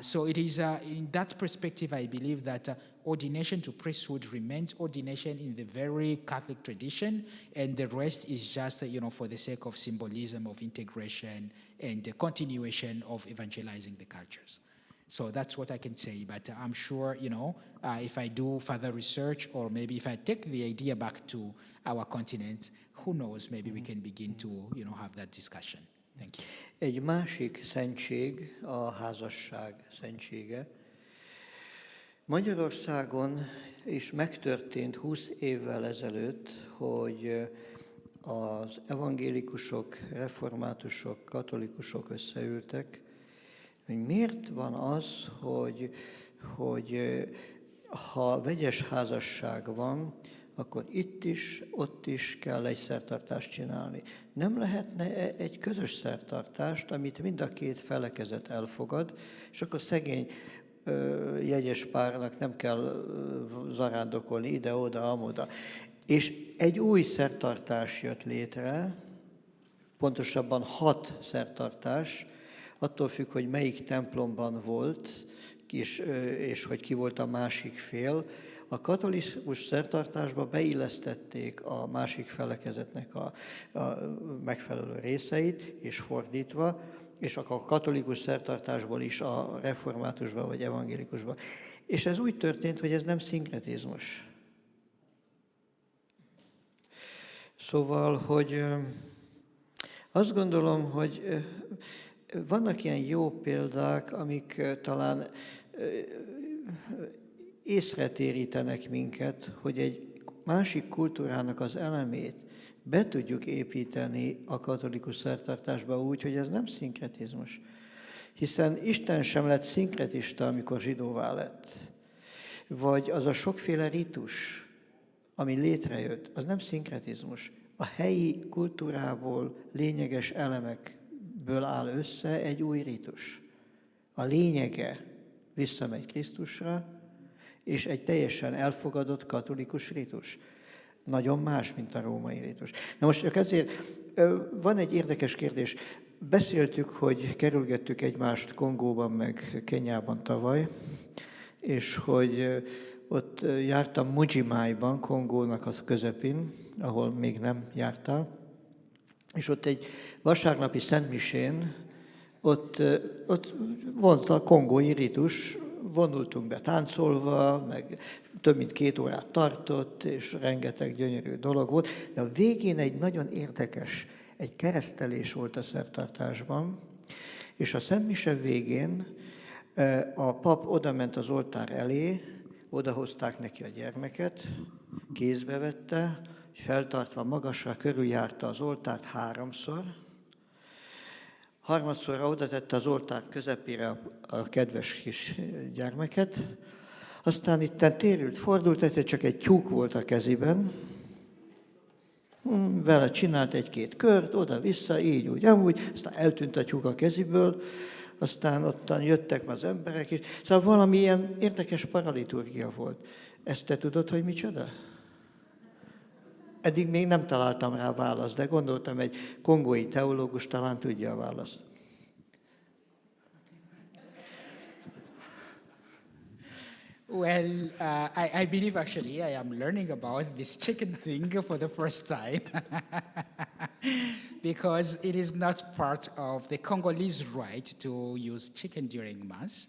So it is in that perspective, I believe that ordination to priesthood remains ordination in the very Catholic tradition, and the rest is just, for the sake of symbolism, of integration, and the continuation of evangelizing the cultures. So that's what I can say, but I'm sure, if I do further research, or maybe if I take the idea back to our continent, who knows, maybe we can begin to, have that discussion. Thank you. Egy másik szentség, a házasság szentsége. Magyarországon is megtörtént 20 évvel ezelőtt, hogy az evangélikusok, reformátusok, katolikusok összeültek, hogy miért van az, hogy ha vegyes házasság van, akkor itt is, ott is kell egy szertartást csinálni. Nem lehetne egy közös szertartást, amit mind a két felekezet elfogad, és akkor szegény jegyes párnak nem kell zarándokolni ide-oda, amoda. És egy új szertartás jött létre, pontosabban 6 szertartás, attól függ, hogy melyik templomban volt, és hogy ki volt a másik fél. A katolikus szertartásba beillesztették a másik felekezetnek a megfelelő részeit, és fordítva, és akkor a katolikus szertartásból is a reformátusba vagy evangélikusba. És ez úgy történt, hogy ez nem szinkretizmus. Szóval, hogy azt gondolom, hogy vannak ilyen jó példák, amik talán észre térítenek minket, hogy egy másik kultúrának az elemét be tudjuk építeni a katolikus szertartásba úgy, hogy ez nem szinkretizmus. Hiszen Isten sem lett szinkretista, amikor zsidóvá lett. Vagy az a sokféle ritus, ami létrejött, az nem szinkretizmus. A helyi kultúrából lényeges elemekből áll össze egy új ritus. A lényege visszamegy Krisztusra, és egy teljesen elfogadott katolikus ritus. Nagyon más, mint a római ritus. Na most csak ezért van egy érdekes kérdés. Beszéltük, hogy kerülgettük egymást Kongóban, meg Kenyában tavaly, és hogy ott jártam Mujimájban, Kongónak az közepén, ahol még nem jártál, és ott egy vasárnapi szentmisén, ott volt a kongói ritus, vonultunk be táncolva, meg több mint 2 órát tartott, és rengeteg gyönyörű dolog volt, de a végén egy nagyon érdekes, egy keresztelés volt a szertartásban, és a szentmise végén a pap odament az oltár elé, odahozták neki a gyermeket, kézbe vette, feltartva magasra körüljárta az oltárt 3-szor, harmadszorra oda tette az oltár közepére a kedves kis gyermeket, aztán itten térült, fordult, egyszer csak egy tyúk volt a kezében, vele csinált 1-2 kört, oda-vissza, így, úgy, amúgy, aztán eltűnt a tyúk a keziből, aztán ottan jöttek az emberek is. Szóval valami ilyen érdekes paraliturgia volt. Ezt te tudod, hogy micsoda? Eddig még nem találtam rá választ, de gondoltam, egy kongói teológus talán tudja a választ. Well, I believe actually I am learning about this chicken thing for the first time because it is not part of the Congolese right to use chicken during Mass.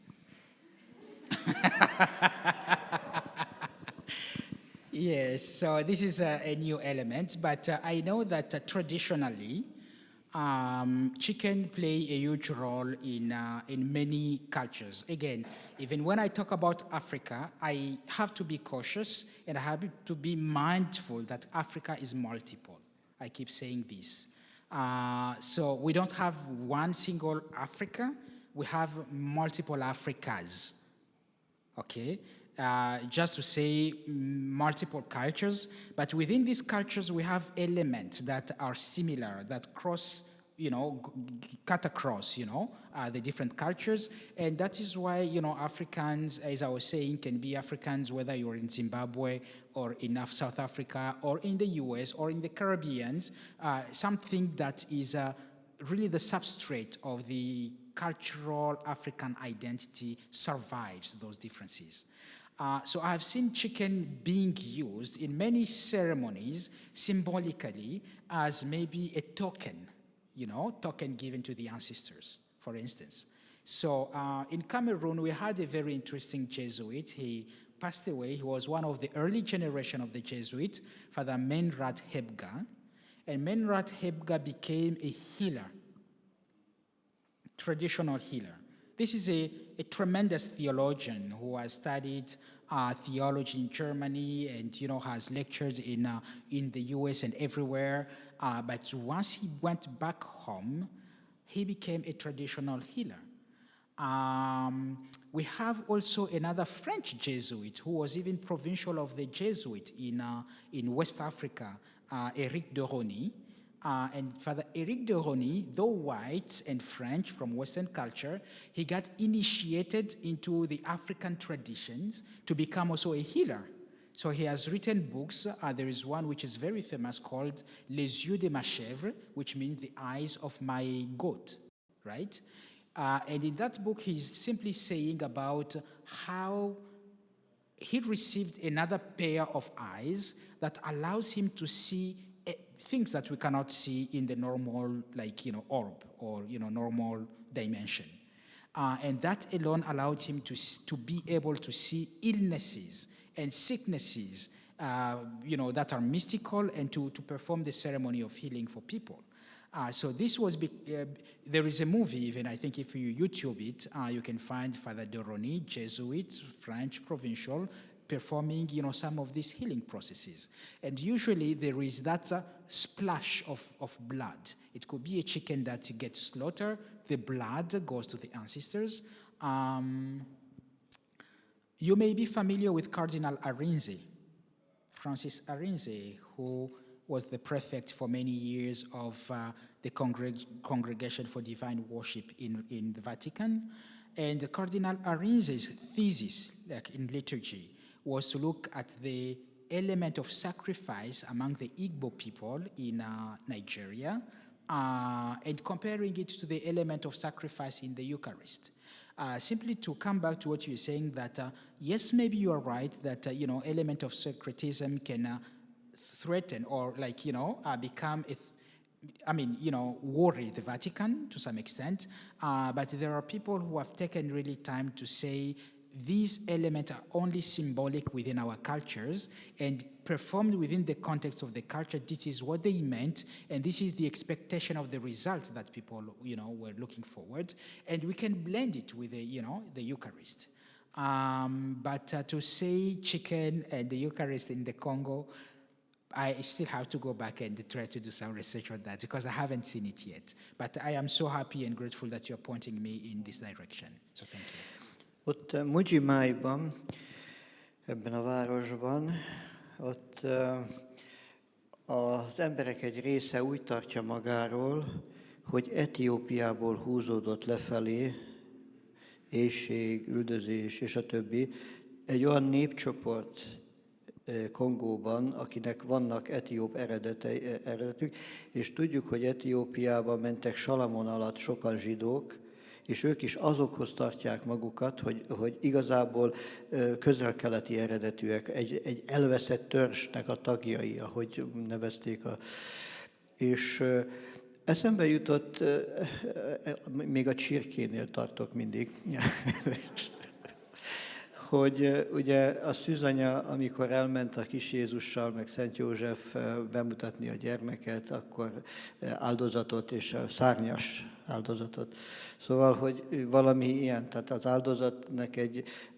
Yes, so this is a new element, but I know that traditionally chicken play a huge role in many cultures. Again, even when I talk about Africa, I have to be cautious and I have to be mindful that Africa is multiple. I keep saying this. So we don't have one single Africa, we have multiple Africas, okay? Just to say multiple cultures, but within these cultures we have elements that are similar, that cross, cut across, the different cultures, and that is why, Africans, as I was saying, can be Africans whether you're in Zimbabwe or in South Africa or in the US or in the Caribbean, something that is really the substrate of the cultural African identity survives those differences. So I've seen chicken being used in many ceremonies symbolically as maybe a token, token given to the ancestors, for instance. So in Cameroon, we had a very interesting Jesuit. He passed away. He was one of the early generation of the Jesuit, Father Menrat Hebga. And Menrat Hebga became a healer, traditional healer. This is a tremendous theologian who has studied theology in Germany and has lectured in the US and everywhere. But once he went back home, he became a traditional healer. We have also another French Jesuit who was even provincial of the Jesuit in West Africa, Éric de Rony. And Father Éric de Rony, though white and French from Western culture, he got initiated into the African traditions to become also a healer. So he has written books. There is one which is very famous called Les yeux de ma chèvre, which means the eyes of my goat, right? And in that book, he's simply saying about how he received another pair of eyes that allows him to see things that we cannot see in the normal, like, orb or, normal dimension. And that alone allowed him to be able to see illnesses and sicknesses, that are mystical, and to perform the ceremony of healing for people. So this was, there is a movie even, I think if you YouTube it, you can find Father Doroni, Jesuit, French provincial, performing, some of these healing processes. And usually there is that splash of blood. It could be a chicken that gets slaughtered, the blood goes to the ancestors. You may be familiar with Cardinal Arinze, Francis Arinze, who was the prefect for many years of the Congregation for Divine Worship in the Vatican. And Cardinal Arinze's thesis, like in liturgy, was to look at the element of sacrifice among the Igbo people in Nigeria, and comparing it to the element of sacrifice in the Eucharist. Simply to come back to what you're saying, that yes, maybe you are right, that element of syncretism can threaten or become worry the Vatican to some extent, but there are people who have taken really time to say these elements are only symbolic within our cultures and performed within the context of the culture. This is what they meant, and this is the expectation of the result that people, were looking forward. And we can blend it with the, the Eucharist. But to say chicken and the Eucharist in the Congo, I still have to go back and try to do some research on that because I haven't seen it yet. But I am so happy and grateful that you're pointing me in this direction. So thank you. Ott Mujimájban, ebben a városban, ott az emberek egy része úgy tartja magáról, hogy Etiópiából húzódott lefelé, éhség, üldözés és a többi, egy olyan népcsoport Kongóban, akinek vannak etióp eredetük, és tudjuk, hogy Etiópiában mentek Salamon alatt sokan zsidók, és ők is azokhoz tartják magukat, hogy igazából közel-keleti eredetűek, egy elveszett törzsnek a tagjai, ahogy nevezték. És eszembe jutott, még a csirkénél tartok mindig, hogy ugye a szűzanya, amikor elment a kis Jézussal, meg Szent József bemutatni a gyermeket, akkor áldozatot, és a szárnyas áldozatot. Szóval, hogy valami ilyen, tehát az áldozatnak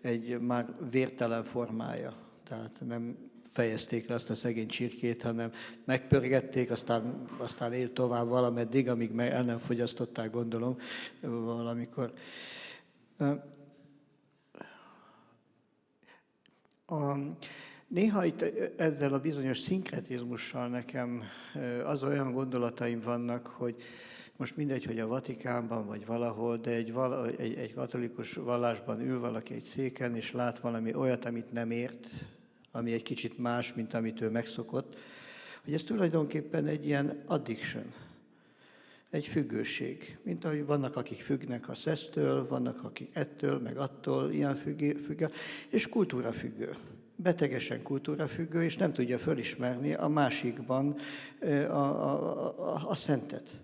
egy már vértelen formája. Tehát nem fejezték le azt a szegény csirkét, hanem megpörgették, aztán élt tovább valameddig, amíg el nem fogyasztották, gondolom, valamikor. Néha itt ezzel a bizonyos szinkretizmussal nekem az olyan gondolataim vannak, hogy most mindegy, hogy a Vatikánban vagy valahol, de egy katolikus vallásban ül valaki egy széken, és lát valami olyat, amit nem ért, ami egy kicsit más, mint amit ő megszokott, hogy ez tulajdonképpen egy ilyen addiction, egy függőség. Mint ahogy vannak, akik függnek a szesztől, vannak, akik ettől, meg attól, ilyen függő, és kultúrafüggő. Betegesen kultúrafüggő, és nem tudja fölismerni a másikban a szentet.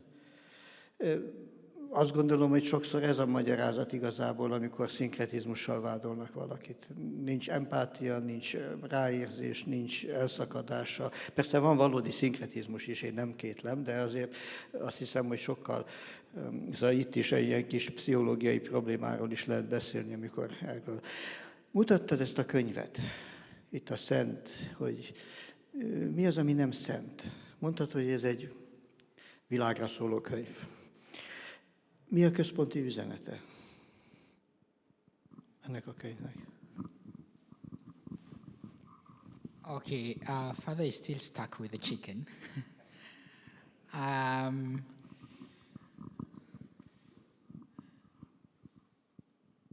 Azt gondolom, hogy sokszor ez a magyarázat igazából, amikor szinkretizmussal vádolnak valakit. Nincs empátia, nincs ráérzés, nincs elszakadása. Persze van valódi szinkretizmus is, én nem kétlem, de azért azt hiszem, hogy sokkal, szóval itt is egy ilyen kis pszichológiai problémáról is lehet beszélni, amikor erről. Mutattad ezt a könyvet, itt a szent, hogy mi az, ami nem szent. Mondtad, hogy ez egy világra szóló könyv. Mi a központi üzenete ennek a könyvnek? Okay, Father is still stuck with the chicken.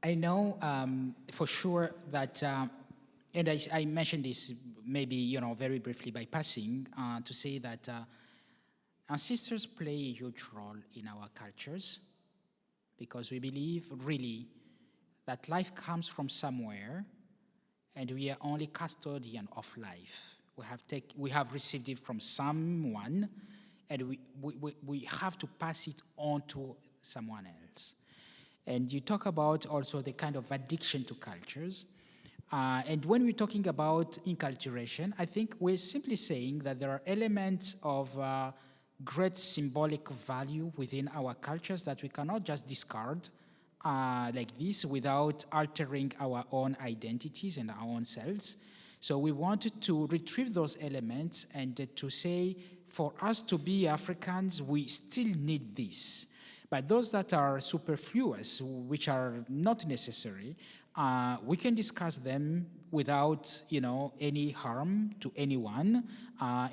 I know for sure that, and I mentioned this maybe, very briefly by passing, to say that ancestors play a huge role in our cultures, because we believe really that life comes from somewhere and we are only custodian of life. We have received it from someone, and we have to pass it on to someone else. And you talk about also the kind of addiction to cultures. And when we're talking about inculturation, I think we're simply saying that there are elements of great symbolic value within our cultures that we cannot just discard like this without altering our own identities and our own selves. So we wanted to retrieve those elements and to say, for us to be Africans, we still need this. But those that are superfluous, which are not necessary, we can discuss them without, any harm to anyone,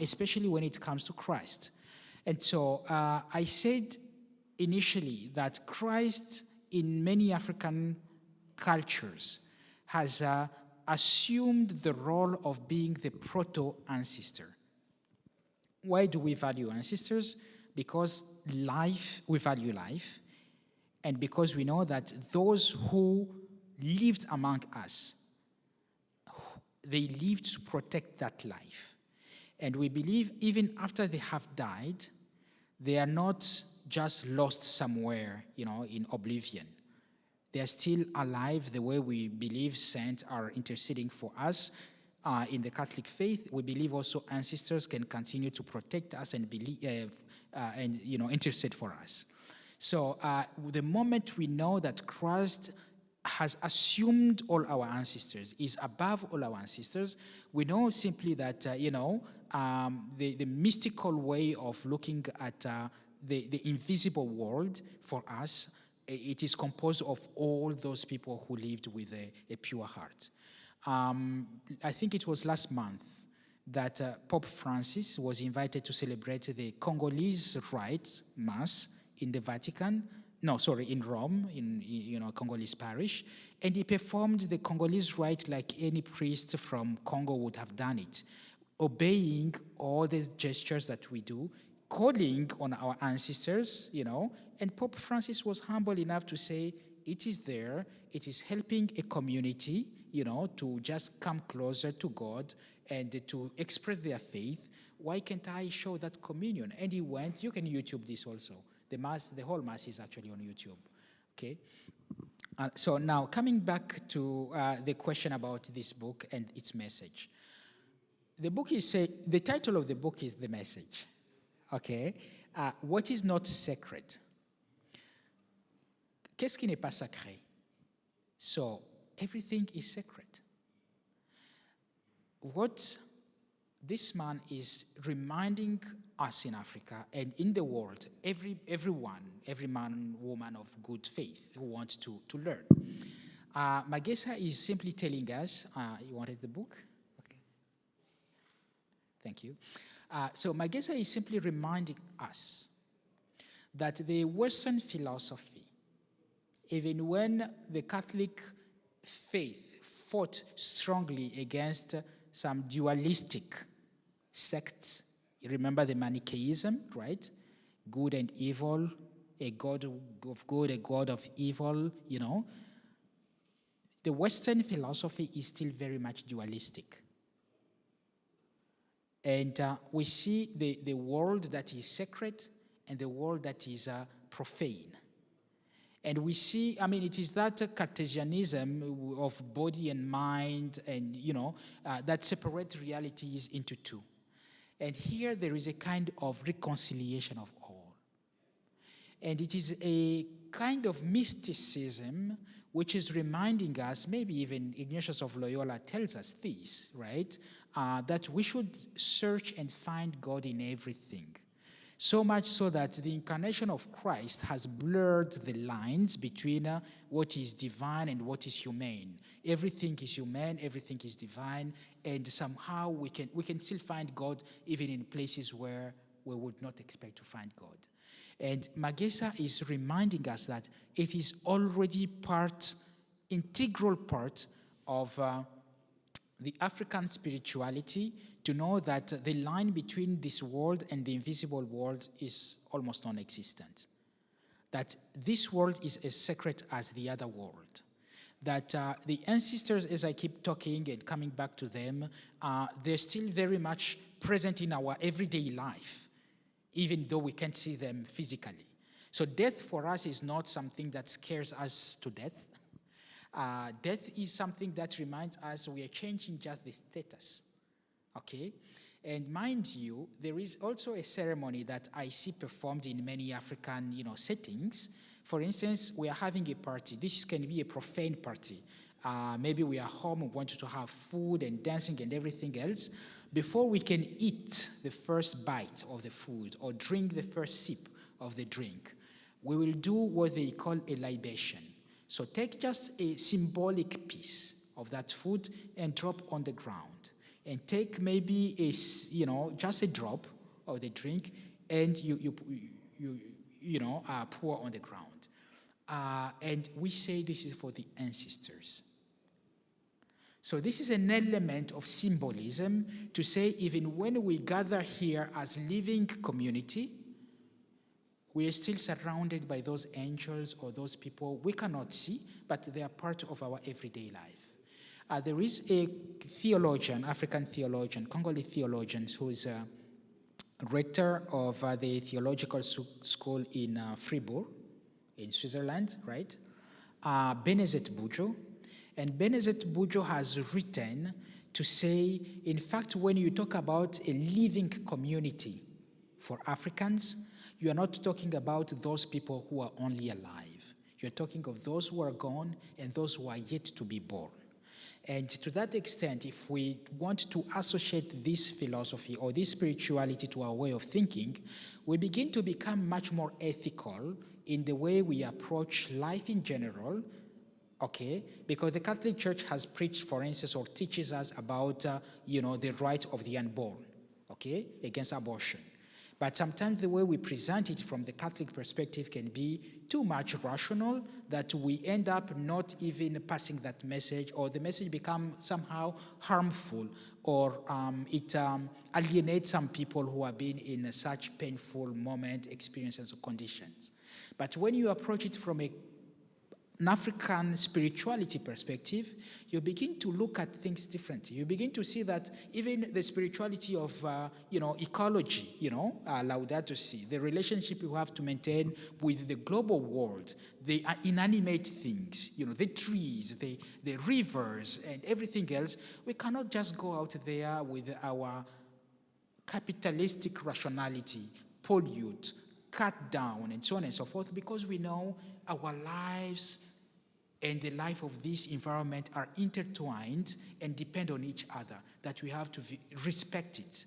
especially when it comes to Christ. And so I said initially that Christ in many African cultures has assumed the role of being the proto-ancestor. Why do we value ancestors? Because we value life, and because we know that those who lived among us, they lived to protect that life. And we believe even after they have died, they are not just lost somewhere, in oblivion. They are still alive the way we believe saints are interceding for us. In the Catholic faith, we believe also ancestors can continue to protect us and believe, intercede for us. So the moment we know that Christ has assumed all our ancestors, is above all our ancestors, we know simply that, the mystical way of looking at the invisible world for us, it is composed of all those people who lived with a pure heart. I think it was last month that Pope Francis was invited to celebrate the Congolese Rite Mass in the Vatican. In Rome, in Congolese parish, and he performed the Congolese rite like any priest from Congo would have done it, obeying all the gestures that we do, calling on our ancestors, and Pope Francis was humble enough to say, it is there, it is helping a community, to just come closer to God and to express their faith. Why can't I show that communion? And he went, you can YouTube this also. The whole Mass is actually on YouTube, okay? So now, coming back to the question about this book and its message. The title of the book is The Message, okay? What is not sacred? Qu'est-ce qui n'est pas sacré? So, everything is sacred. What this man is reminding us in Africa and in the world, every man, woman of good faith who wants to learn. Magesa is simply telling us, you wanted the book? Okay. Thank you. So Magesa is simply reminding us that the Western philosophy, even when the Catholic faith fought strongly against some dualistic sects, you remember the Manichaeism, right? Good and evil, a God of good, a God of evil, The Western philosophy is still very much dualistic. And we see the world that is sacred and the world that is profane. And we see, it is that Cartesianism of body and mind and, that separate realities into two. And here there is a kind of reconciliation of all. And it is a kind of mysticism which is reminding us, maybe even Ignatius of Loyola tells us this, right? That we should search and find God in everything. So much so that the incarnation of Christ has blurred the lines between what is divine and what is humane. Everything is human, everything is divine, and somehow we can still find God even in places where we would not expect to find God. And Magesa is reminding us that it is already integral part of the African spirituality to know that the line between this world and the invisible world is almost non-existent. That this world is as sacred as the other world. that the ancestors, as I keep talking and coming back to them, they're still very much present in our everyday life, even though we can't see them physically. So death for us is not something that scares us to death. Death is something that reminds us we are changing just the status, okay? And mind you, there is also a ceremony that I see performed in many African, settings. For instance, we are having a party. This can be a profane party. Maybe we are home, we want to have food and dancing and everything else. Before we can eat the first bite of the food or drink the first sip of the drink, we will do what they call a libation. So take just a symbolic piece of that food and drop on the ground. And take maybe just a drop of the drink and you pour on the ground. And we say this is for the ancestors. So this is an element of symbolism to say even when we gather here as living community, we are still surrounded by those angels or those people we cannot see, but they are part of our everyday life. There is a theologian, African theologian, Congolese theologian, who is a rector of the theological school in Fribourg, in Switzerland, right? Benezet Bujo. And Benezet Bujo has written to say, in fact, when you talk about a living community for Africans, you are not talking about those people who are only alive. You're talking of those who are gone and those who are yet to be born. And to that extent, if we want to associate this philosophy or this spirituality to our way of thinking, we begin to become much more ethical in the way we approach life in general, okay? Because the Catholic Church has preached, for instance, or teaches us about, the right of the unborn, okay, against abortion. But sometimes the way we present it from the Catholic perspective can be too much rational that we end up not even passing that message, or the message becomes somehow harmful, or it alienates some people who have been in such painful moment, experiences, or conditions. But when you approach it from an African spirituality perspective, you begin to look at things differently. You begin to see that even the spirituality of, ecology, Laudato Si, the relationship you have to maintain with the global world, the inanimate things, the trees, the rivers, and everything else, we cannot just go out there with our capitalistic rationality, pollute, cut down, and so on and so forth, because we know our lives and the life of this environment are intertwined and depend on each other, that we have to respect it,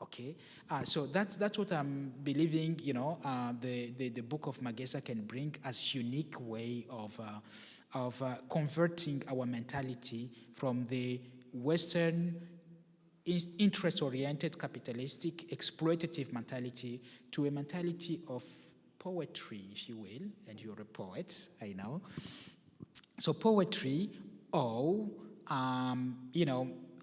okay? So that's what I'm believing, the book of Magesa can bring as unique way of converting our mentality from the Western interest-oriented, capitalistic, exploitative mentality to a mentality of poetry, if you will, and you're a poet, I know. So poetry,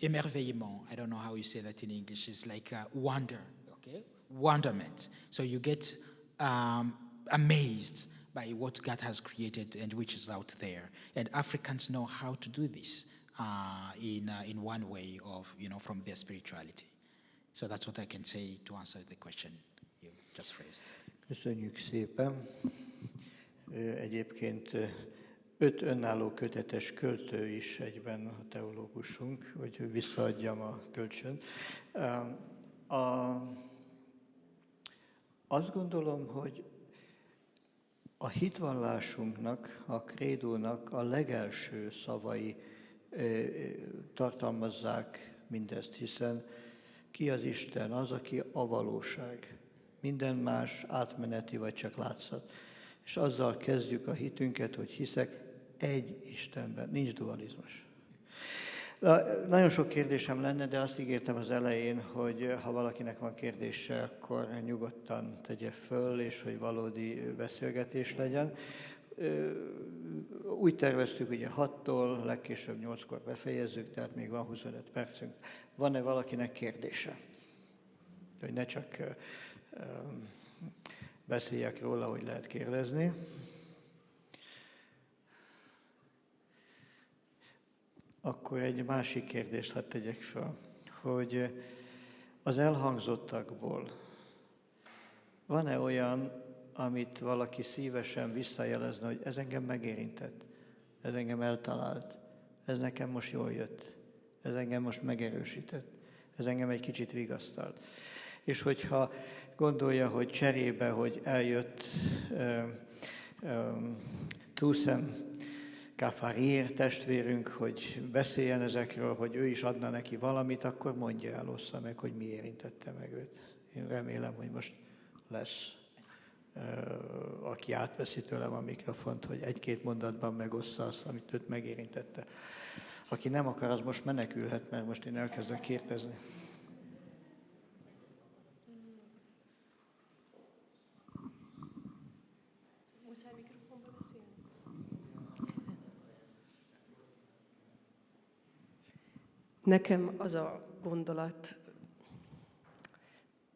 émerveillement, I don't know how you say that in English, it's like wonder, okay? Wonderment. So you get amazed by what God has created and which is out there. And Africans know how to do this in one way of, from their spirituality. So that's what I can say to answer the question you just phrased. Köszönjük szépen. Egyébként 5 önálló kötetes költő is egyben a teológusunk, hogy visszaadjam a kölcsönt. Azt gondolom, hogy a hitvallásunknak, a krédónak a legelső szavai tartalmazzák mindezt, hiszen ki az Isten? Az, aki a valóság. Minden más átmeneti vagy csak látszat. És azzal kezdjük a hitünket, hogy hiszek egy Istenben, nincs dualizmus. Nagyon sok kérdésem lenne, de azt ígértem az elején, hogy ha valakinek van kérdése, akkor nyugodtan tegye föl, és hogy valódi beszélgetés legyen. Úgy terveztük, ugye 6-tól, legkésőbb 8-kor befejezzük, tehát még van 25 percünk. Van-e valakinek kérdése? Hogy ne csak beszéljek róla, hogy lehet kérdezni. akkor egy másik kérdést hadd tegyek fel, hogy az elhangzottakból van-e olyan, amit valaki szívesen visszajelezne, hogy ez engem megérintett, ez engem eltalált, ez nekem most jól jött, ez engem most megerősített, ez engem egy kicsit vigasztalt. És hogyha gondolja, hogy cserébe, hogy eljött Toussaint Kafarhire testvérünk, hogy beszéljen ezekről, hogy ő is adna neki valamit, akkor mondja el, ossza meg, hogy mi érintette meg őt. Én remélem, hogy most lesz, aki átveszi tőlem a mikrofont, hogy egy-két mondatban megossza azt, amit őt megérintette. Aki nem akar, az most menekülhet, mert most én elkezdek kérdezni. Nekem az a gondolat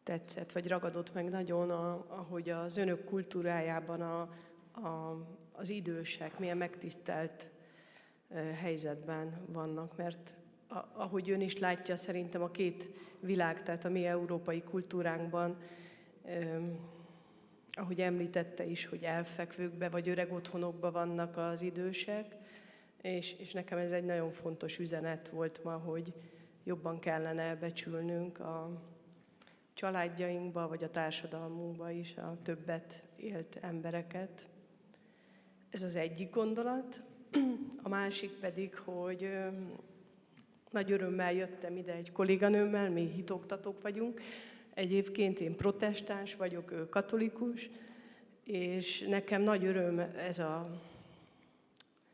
tetszett, vagy ragadott meg nagyon, ahogy az önök kultúrájában az idősek milyen megtisztelt helyzetben vannak, mert ahogy ön is látja, szerintem a két világ, tehát a mi európai kultúránkban, ahogy említette is, hogy elfekvőkbe vagy öreg otthonokba vannak az idősek, és nekem ez egy nagyon fontos üzenet volt ma, hogy jobban kellene becsülnünk a családjainkba, vagy a társadalmunkba is a többet élt embereket. Ez az egyik gondolat. A másik pedig, hogy nagy örömmel jöttem ide egy kolléganőmmel, mi hitoktatók vagyunk. Egyébként én protestáns vagyok, ő katolikus, és nekem nagy öröm ez a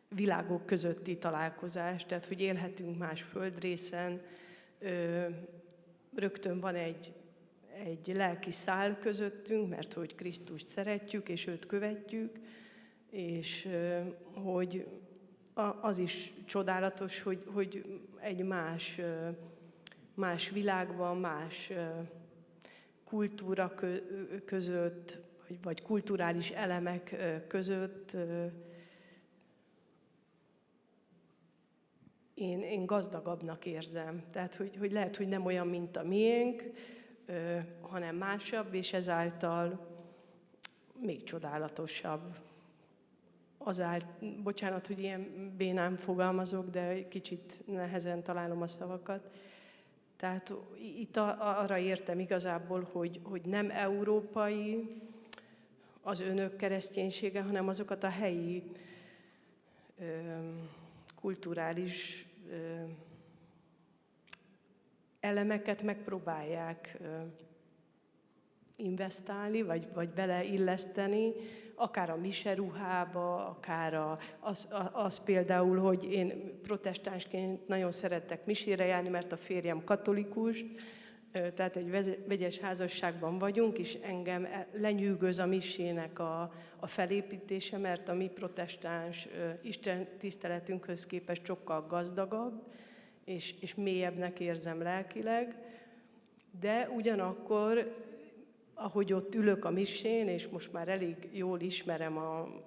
világok közötti találkozás, tehát hogy élhetünk más földrészen, rögtön van egy lelki szál közöttünk, mert hogy Krisztust szeretjük, és őt követjük, és hogy az is csodálatos, hogy egy más világban, más kultúra között, vagy kulturális elemek között én gazdagabbnak érzem. Tehát, hogy lehet, hogy nem olyan, mint a miénk, hanem másabb, és ezáltal még csodálatosabb. Bocsánat, hogy ilyen bénán fogalmazok, de egy kicsit nehezen találom a szavakat. Tehát itt arra értem igazából, hogy nem európai az önök kereszténysége, hanem azokat a helyi kulturális elemeket megpróbálják investálni, vagy beleilleszteni, akár a miseruhába, akár az például, hogy én protestánsként nagyon szeretek misére járni, mert a férjem katolikus, tehát egy vegyes házasságban vagyunk, és engem lenyűgöz a misének a felépítése, mert a mi protestáns Isten tiszteletünkhöz képest sokkal gazdagabb, és mélyebbnek érzem lelkileg, de ugyanakkor, ahogy ott ülök a misén, és most már elég jól ismerem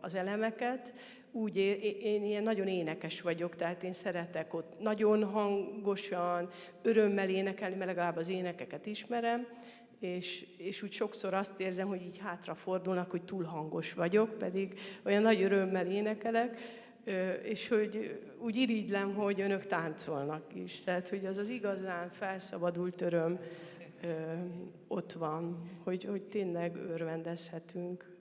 az elemeket, úgy én ilyen nagyon énekes vagyok, tehát én szeretek ott nagyon hangosan, örömmel énekelni, mert legalább az énekeket ismerem, és úgy sokszor azt érzem, hogy így hátrafordulnak, hogy túl hangos vagyok, pedig olyan nagy örömmel énekelek, és hogy úgy irigylem, hogy önök táncolnak is. Tehát, hogy az igazán felszabadult öröm ott van, hogy tényleg örvendezhetünk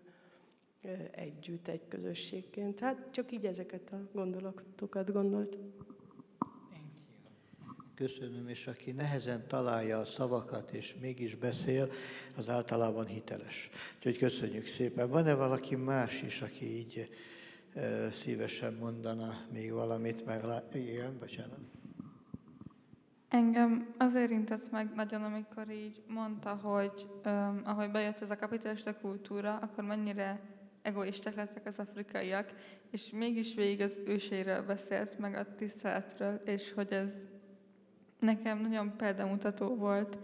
együtt, egy közösségként. Hát csak így ezeket a gondolatokat gondoltam. Köszönöm, és aki nehezen találja a szavakat, és mégis beszél, az általában hiteles. Úgyhogy köszönjük szépen. Van-e valaki más is, aki így szívesen mondana még valamit? Mert igen, bocsánat. Engem az érintett meg nagyon, amikor így mondta, hogy ahogy bejött ez a kapitalista kultúra, akkor mennyire egoisták lettek az afrikaiak, és mégis végig az őseiről beszélt, meg a tiszteletről, és hogy ez nekem nagyon példamutató volt,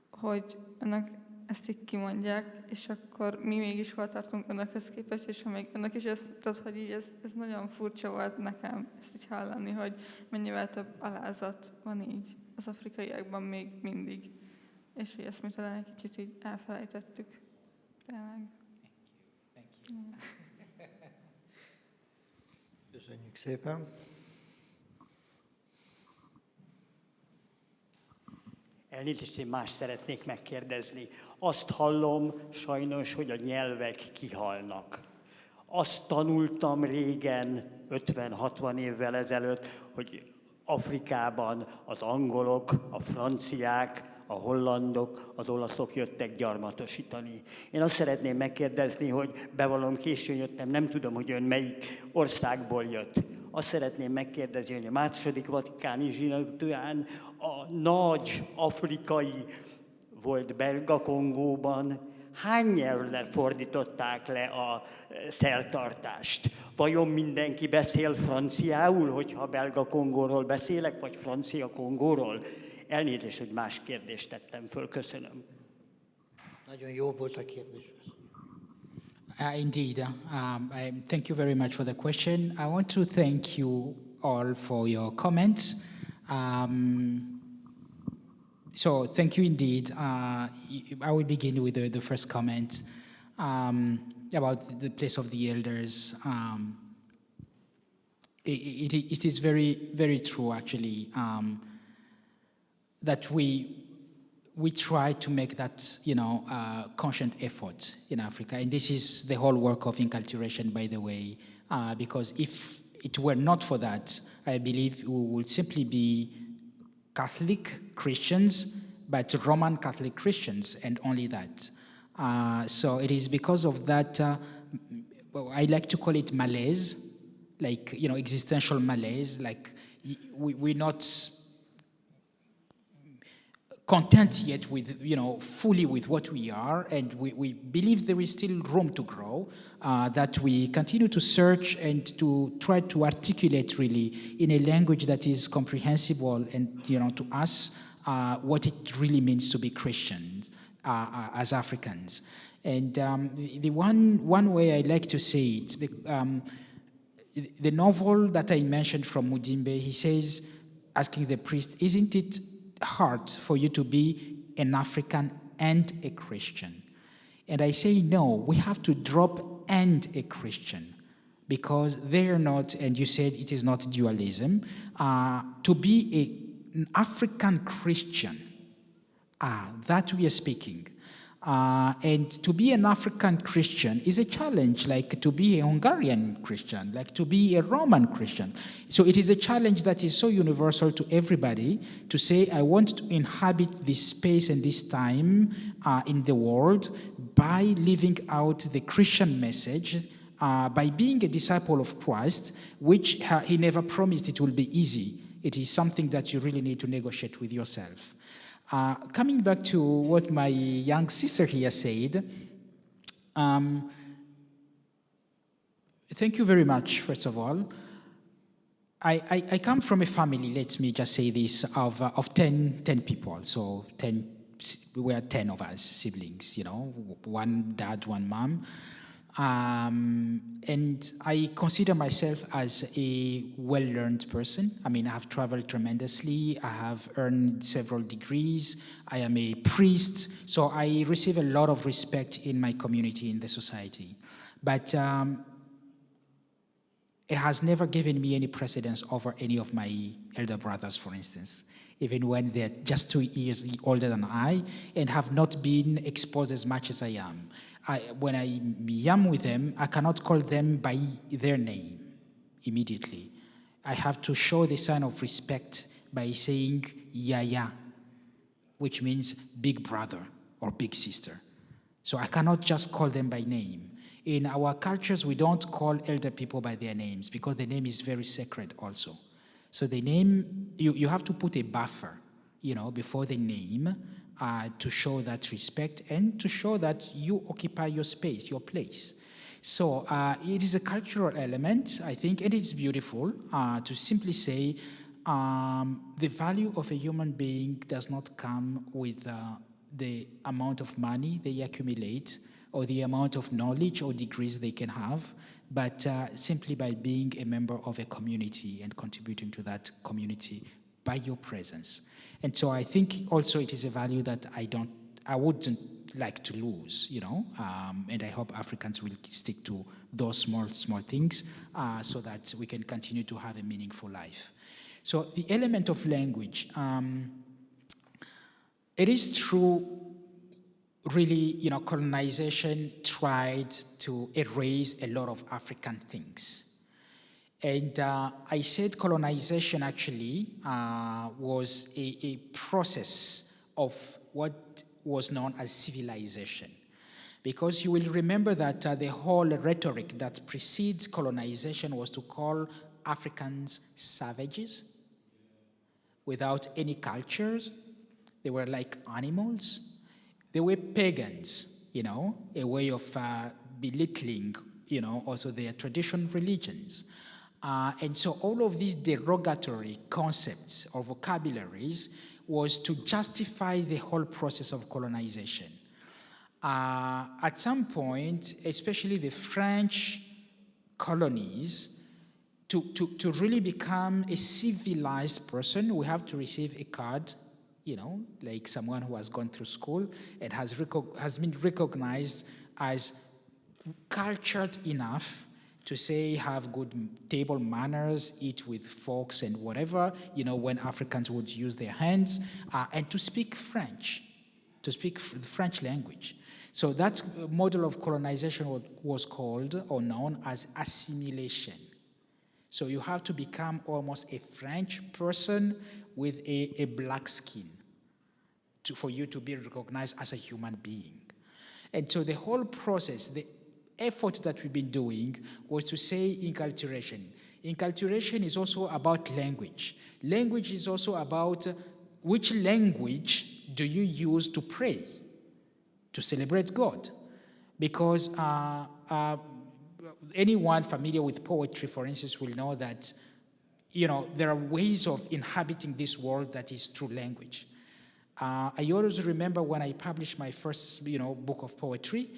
hogy önök ezt így kimondják, és akkor mi mégis hol tartunk önökhöz képest, és ha még önök is ezt, tehát, hogy így ez nagyon furcsa volt nekem ezt így hallani, hogy mennyivel több alázat van így az afrikaiakban még mindig, és hogy ezt mi talán egy kicsit így elfelejtettük. Tényleg. Köszönjük szépen. Elnézést, én más szeretnék megkérdezni. Azt hallom sajnos, hogy a nyelvek kihalnak. Azt tanultam régen, 50-60 évvel ezelőtt, hogy Afrikában az angolok, a franciák, a hollandok, az olaszok jöttek gyarmatosítani. Én azt szeretném megkérdezni, hogy bevallom, későn jöttem, nem tudom, hogy ön melyik országból jött. Azt szeretném megkérdezni, hogy a II. Vatikáni zsinat után a nagy afrikai volt belga Kongóban, hány nyelvre fordították le a szertartást? Vajon mindenki beszél franciául, hogyha belga Kongóról beszélek, vagy francia Kongóról? Elnézést, hogy más kérdést tettem föl. Köszönöm. Nagyon jó volt a kérdés. Indeed. Thank you very much for the question. I want to thank you all for your comments. So thank you indeed. I will begin with the first comment about the place of the elders. It is very, very true, actually, that we try to make that, conscious effort in Africa. And this is the whole work of inculturation, by the way, because if it were not for that, I believe we would simply be Catholic Christians, but Roman Catholic Christians, and only that. So it is because of that, I like to call it malaise, like, existential malaise, like we're not content yet with, fully with what we are, and we believe there is still room to grow, that we continue to search and to try to articulate really in a language that is comprehensible and, to us, what it really means to be Christians as Africans. And the one way I like to say it, the novel that I mentioned from Mudimbe, he says, asking the priest, isn't it hard for you to be an African and a Christian? And I say, no, we have to drop and a Christian, because they are not, and you said it is not dualism, to be an African Christian, that we are speaking. And to be an African Christian is a challenge, like to be a Hungarian Christian, like to be a Roman Christian. So it is a challenge that is so universal to everybody to say, I want to inhabit this space and this time in the world by living out the Christian message, by being a disciple of Christ, which he never promised it will be easy. It is something that you really need to negotiate with yourself. Coming back to what my young sister here said, thank you very much, first of all. I come from a family, let me just say this, of 10 people. So we were 10 of us, siblings, one dad, one mom. And I consider myself as a well-learned person. I mean, I have traveled tremendously. I have earned several degrees. I am a priest. So I receive a lot of respect in my community, in the society. But it has never given me any precedence over any of my elder brothers, for instance, even when they're just 2 years older than I and have not been exposed as much as I am. When I am with them, I cannot call them by their name immediately. I have to show the sign of respect by saying yaya, which means big brother or big sister. So I cannot just call them by name. In our cultures, we don't call elder people by their names because the name is very sacred also. So the name, you have to put a buffer, before the name, to show that respect and to show that you occupy your space, your place. So it is a cultural element, I think, and it's beautiful to simply say the value of a human being does not come with the amount of money they accumulate or the amount of knowledge or degrees they can have, but simply by being a member of a community and contributing to that community by your presence. And so I think also it is a value that I wouldn't like to lose, you know, and I hope Africans will stick to those small things so that we can continue to have a meaningful life. So the element of language, it is true, really, you know, colonization tried to erase a lot of African things. And I said colonization actually was a process of what was known as civilization. Because you will remember that the whole rhetoric that precedes colonization was to call Africans savages without any cultures. They were like animals. They were pagans, you know, a way of belittling, you know, also their traditional religions. And so all of these derogatory concepts or vocabularies was to justify the whole process of colonization. At some point, especially the French colonies, to really become a civilized person, we have to receive a card, you know, like someone who has gone through school and has been recognized as cultured enough to say have good table manners, eat with forks and whatever, you know, when Africans would use their hands, and to speak French, to speak the French language. So that model of colonization was called or known as assimilation. So you have to become almost a French person with a black skin for you to be recognized as a human being. And so the whole process, the effort that we've been doing was to say inculturation. Inculturation is also about language. Language is also about which language do you use to pray, to celebrate God. Because anyone familiar with poetry, for instance, will know that, you know, there are ways of inhabiting this world that is through language. I always remember when I published my first, you know, book of poetry,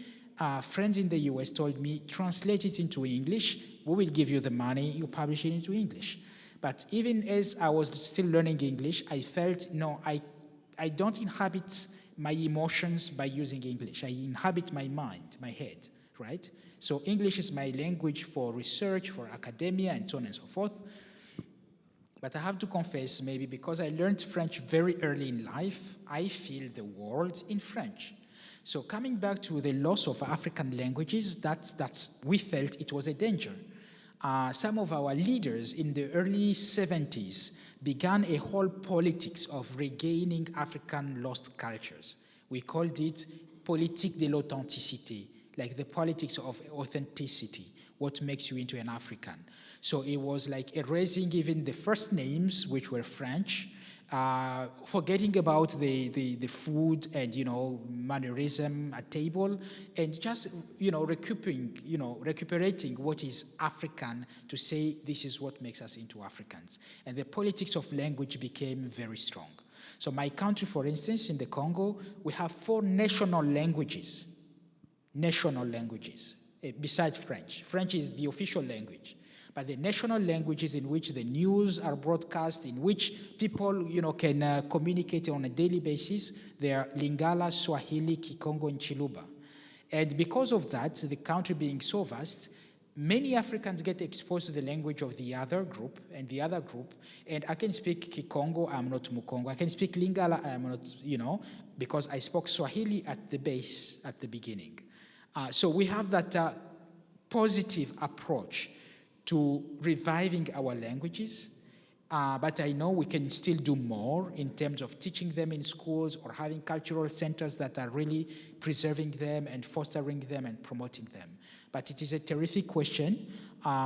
friends in the US told me, translate it into English, we will give you the money, you publish it into English. But even as I was still learning English, I felt, no, I don't inhabit my emotions by using English. I inhabit my mind, my head, right? So English is my language for research, for academia, and so on and so forth. But I have to confess, maybe because I learned French very early in life, I feel the world in French. So coming back to the loss of African languages, we felt it was a danger. Some of our leaders in the early 70s began a whole politics of regaining African lost cultures. We called it politique de l'authenticité, like the politics of authenticity, what makes you into an African. So it was like erasing even the first names, which were French, forgetting about the food and, you know, mannerism at table, and just, you know, recuperating what is African to say this is what makes us into Africans. And the politics of language became very strong. So my country, for instance, in the Congo, we have 4 national languages, besides French. French is the official language. But the national languages in which the news are broadcast, in which people, you know, can communicate on a daily basis, they are Lingala, Swahili, Kikongo, and Chiluba. And because of that, the country being so vast, many Africans get exposed to the language of the other group, and I can speak Kikongo, I'm not Mukongo. I can speak Lingala, I'm not, you know, because I spoke Swahili at the base, at the beginning. So we have that positive approach to reviving our languages, but I know we can still do more in terms of teaching them in schools or having cultural centers that are really preserving them and fostering them and promoting them. But it is a terrific question.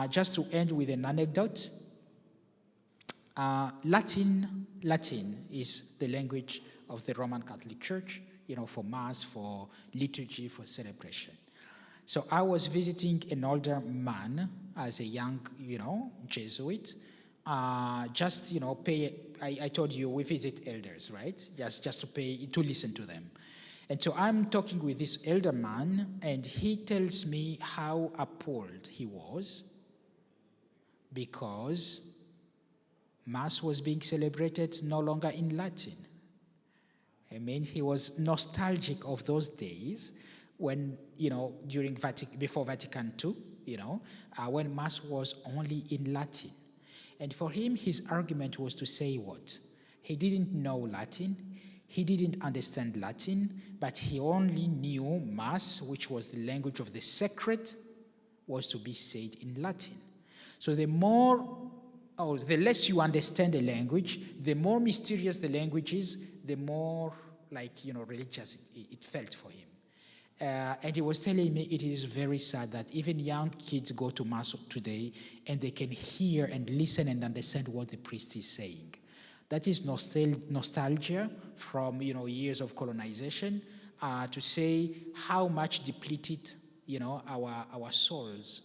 Just to end with an anecdote, Latin is the language of the Roman Catholic Church, you know, for Mass, for liturgy, for celebration. So I was visiting an older man as a young, you know, Jesuit. I told you we visit elders, right? Just to listen to them. And so I'm talking with this elder man, and he tells me how appalled he was because Mass was being celebrated no longer in Latin. I mean, he was nostalgic of those days when, before Vatican II, when Mass was only in Latin. And for him, his argument was to say what? He didn't know Latin, he didn't understand Latin, but he only knew Mass, which was the language of the sacred, was to be said in Latin. So the less you understand a language, the more mysterious the language is, the more religious it felt for him. And he was telling me it is very sad that even young kids go to Mass today and they can hear and listen and understand what the priest is saying. That is nostalgia from years of colonization to say how much depleted our souls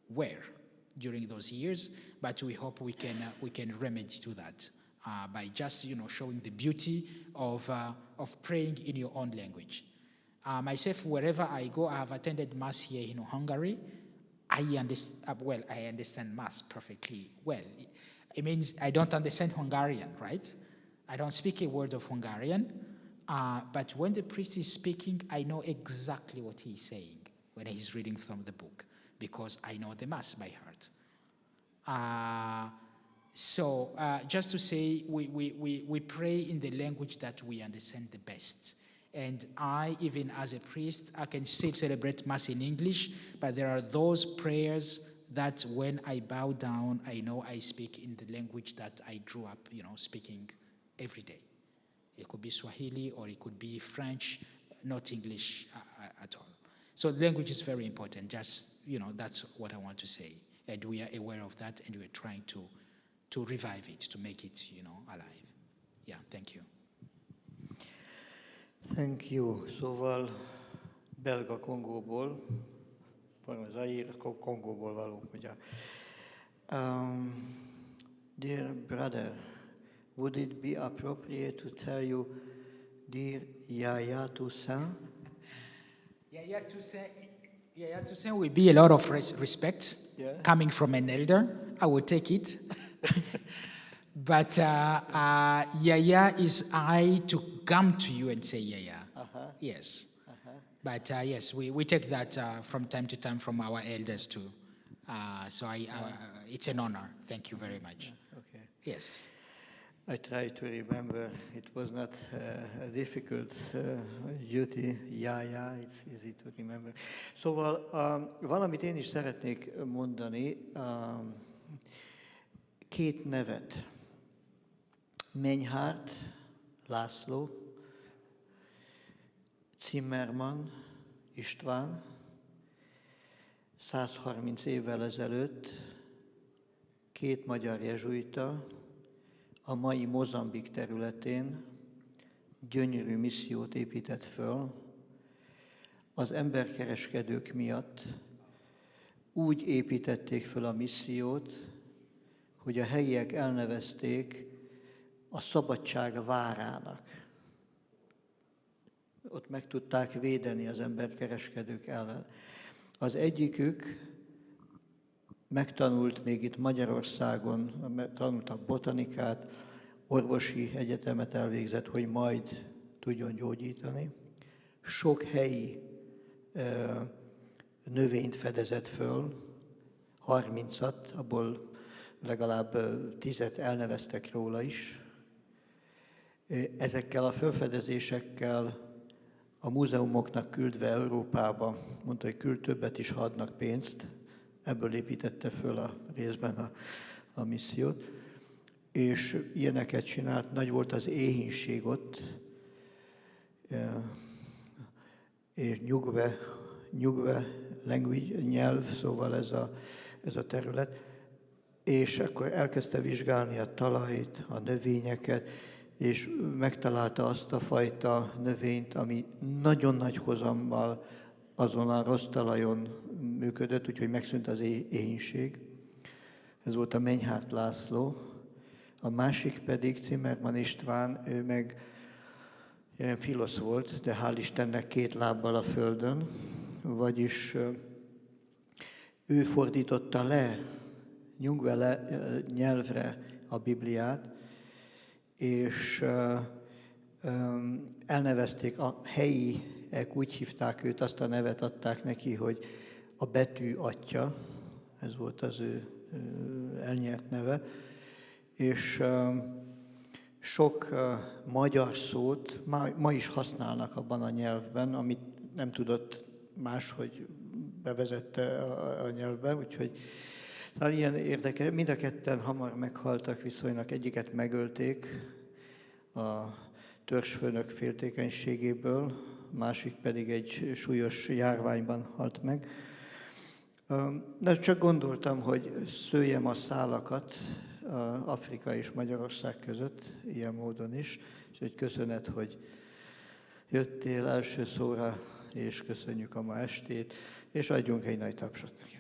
were during those years. But we hope we can remedy to that by just showing the beauty of praying in your own language. Myself, wherever I go, I have attended Mass here in Hungary. I understand Mass perfectly well. It means I don't understand Hungarian, right? I don't speak a word of Hungarian, but when the priest is speaking, I know exactly what he's saying when he's reading from the book, because I know the Mass by heart. So just to say, we pray in the language that we understand the best. And I, even as a priest, I can still celebrate Mass in English, but there are those prayers that when I bow down, I know I speak in the language that I grew up, speaking every day. It could be Swahili or it could be French, not English at all. So language is very important. Just, that's what I want to say. And we are aware of that, and we're trying to revive it, to make it, alive. Yeah, thank you. Thank you. Szóval belga Kongóból, Zaire, Kongóból valók, ugye. Dear brother, would it be appropriate to tell you, dear Yaya Toussaint? Yaya Toussaint will be a lot of respect coming from an elder. I will take it. But Yaya is I to come to you and say Yaya. Yes. But yes, we take that from time to time from our elders too. So it's an honor. Thank you very much. Okay. Yes. I try to remember. It was not a difficult duty. Yeah, it's easy to remember. Szóval valamit én is szeretnék mondani. Két nevet. Menyhárt László, Zimmermann István, 130 évvel ezelőtt két magyar jezsuita a mai Mozambik területén gyönyörű missziót épített föl. Az emberkereskedők miatt úgy építették föl a missziót, hogy a helyiek elnevezték a szabadság várának. Ott meg tudták védeni az emberkereskedők ellen. Az egyikük megtanult még itt Magyarországon, tanulta botanikát, orvosi egyetemet elvégzett, hogy majd tudjon gyógyítani. Sok helyi növényt fedezett föl, 30-at, abból legalább 10-et elneveztek róla is. Ezekkel a felfedezésekkel a múzeumoknak küldve Európába, mondta, hogy küld többet is, ha adnak pénzt, ebből építette föl a részben a missziót, és ilyeneket csinált, nagy volt az éhínség ott, és nyugve language, nyelv, szóval ez a terület, és akkor elkezdte vizsgálni a talajt, a növényeket, és megtalálta azt a fajta növényt, ami nagyon nagy hozammal azon a rossz talajon működött, úgyhogy megszűnt az éhínség. Ez volt a Menyhárt László. A másik pedig Zimmermann István, ő meg ilyen filosz volt, de hál' Istennek 2 lábbal a földön, vagyis ő fordította le nyungvele nyelvre a Bibliát, és elnevezték, a helyiek úgy hívták őt, azt a nevet adták neki, hogy a betű atya, ez volt az ő elnyert neve, és sok magyar szót ma is használnak abban a nyelvben, amit nem tudott máshogy bevezette a nyelvbe, úgyhogy ilyen érdekes. Mind a ketten hamar meghaltak viszonylag, egyiket megölték a törzsfőnök féltékenységéből, másik pedig egy súlyos járványban halt meg. De csak gondoltam, hogy szőjem a szálakat Afrika és Magyarország között, ilyen módon is, és egy köszönet, hogy jöttél első szóra, és köszönjük a ma estét, és adjunk egy nagy tapsot neki.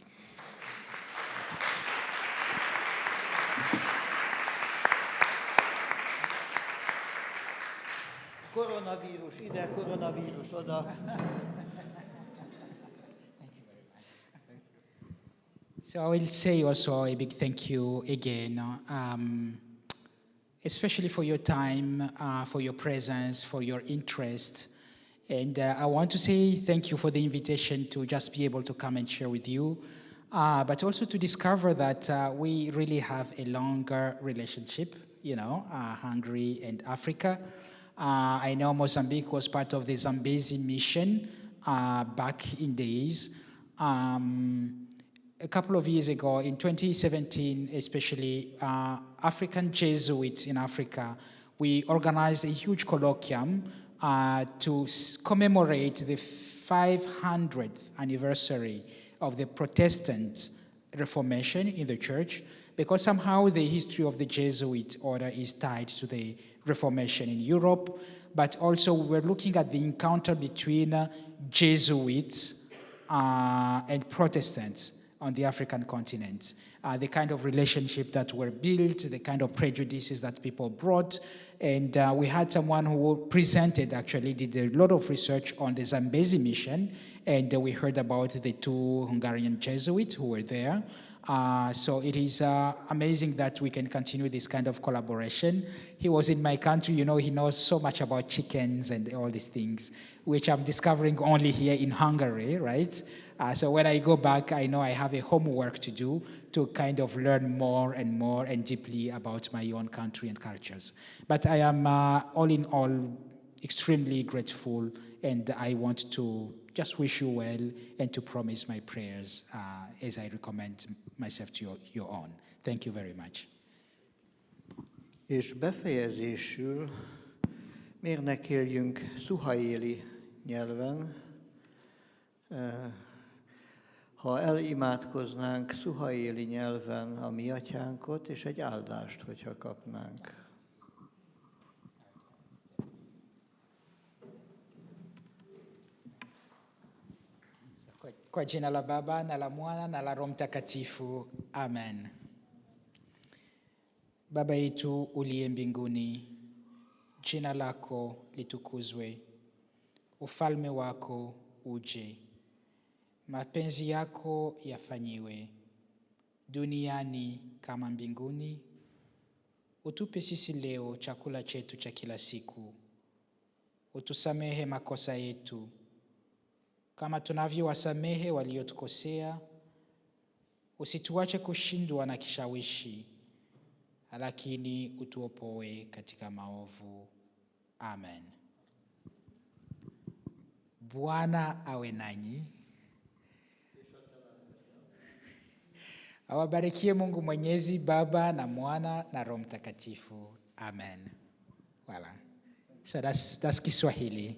Koronavírus ide, koronavírus oda. So I will say also a big thank you again, especially for your time, for your presence, for your interest. And I want to say thank you for the invitation to just be able to come and share with you, but also to discover that we really have a longer relationship, Hungary and Africa. I know Mozambique was part of the Zambezi mission back in days. A couple of years ago, in 2017 especially, African Jesuits in Africa, we organized a huge colloquium to commemorate the 500th anniversary of the Protestant Reformation in the church, because somehow the history of the Jesuit order is tied to the Reformation in Europe, but also we're looking at the encounter between Jesuits and Protestants on the African continent, the kind of relationship that were built, the kind of prejudices that people brought. And we had someone who presented, actually did a lot of research on the Zambezi mission, and we heard about the 2 Hungarian Jesuits who were there. So it is amazing that we can continue this kind of collaboration. He was in my country, he knows so much about chickens and all these things, which I'm discovering only here in Hungary, right? So when I go back, I know I have a homework to do to kind of learn more and deeply about my own country and cultures. But I am, all in all, extremely grateful, and I want to just wish you well and to promise my prayers as I recommend myself to your own. Thank you very much. És befejezésül miért ne kérjünk szuhaéli nyelven, ha elimádkoznánk szuhaéli nyelven a mi atyánkot, és egy áldást, hogyha kapnánk. Kwa jina la Baba na la Mwana na la Roho Mtakatifu, amen. Baba yetu uliye mbinguni, jina lako litukuzwe, ufalme wako uje, mapenzi yako yafanyiwe duniani kama mbinguni. Utupe sisi leo chakula chetu cha kila siku. Utusamehe makosa yetu kama tunavyowasamehe waliotukosea, usituache kushindwa na kishawishi, lakini utuopoe katika maovu. Amen. Bwana awe nanyi. Awabarikie Mungu Mwenyezi, Baba na Mwana na Roho Mtakatifu. Amen. Voilà. So that's Kiswahili.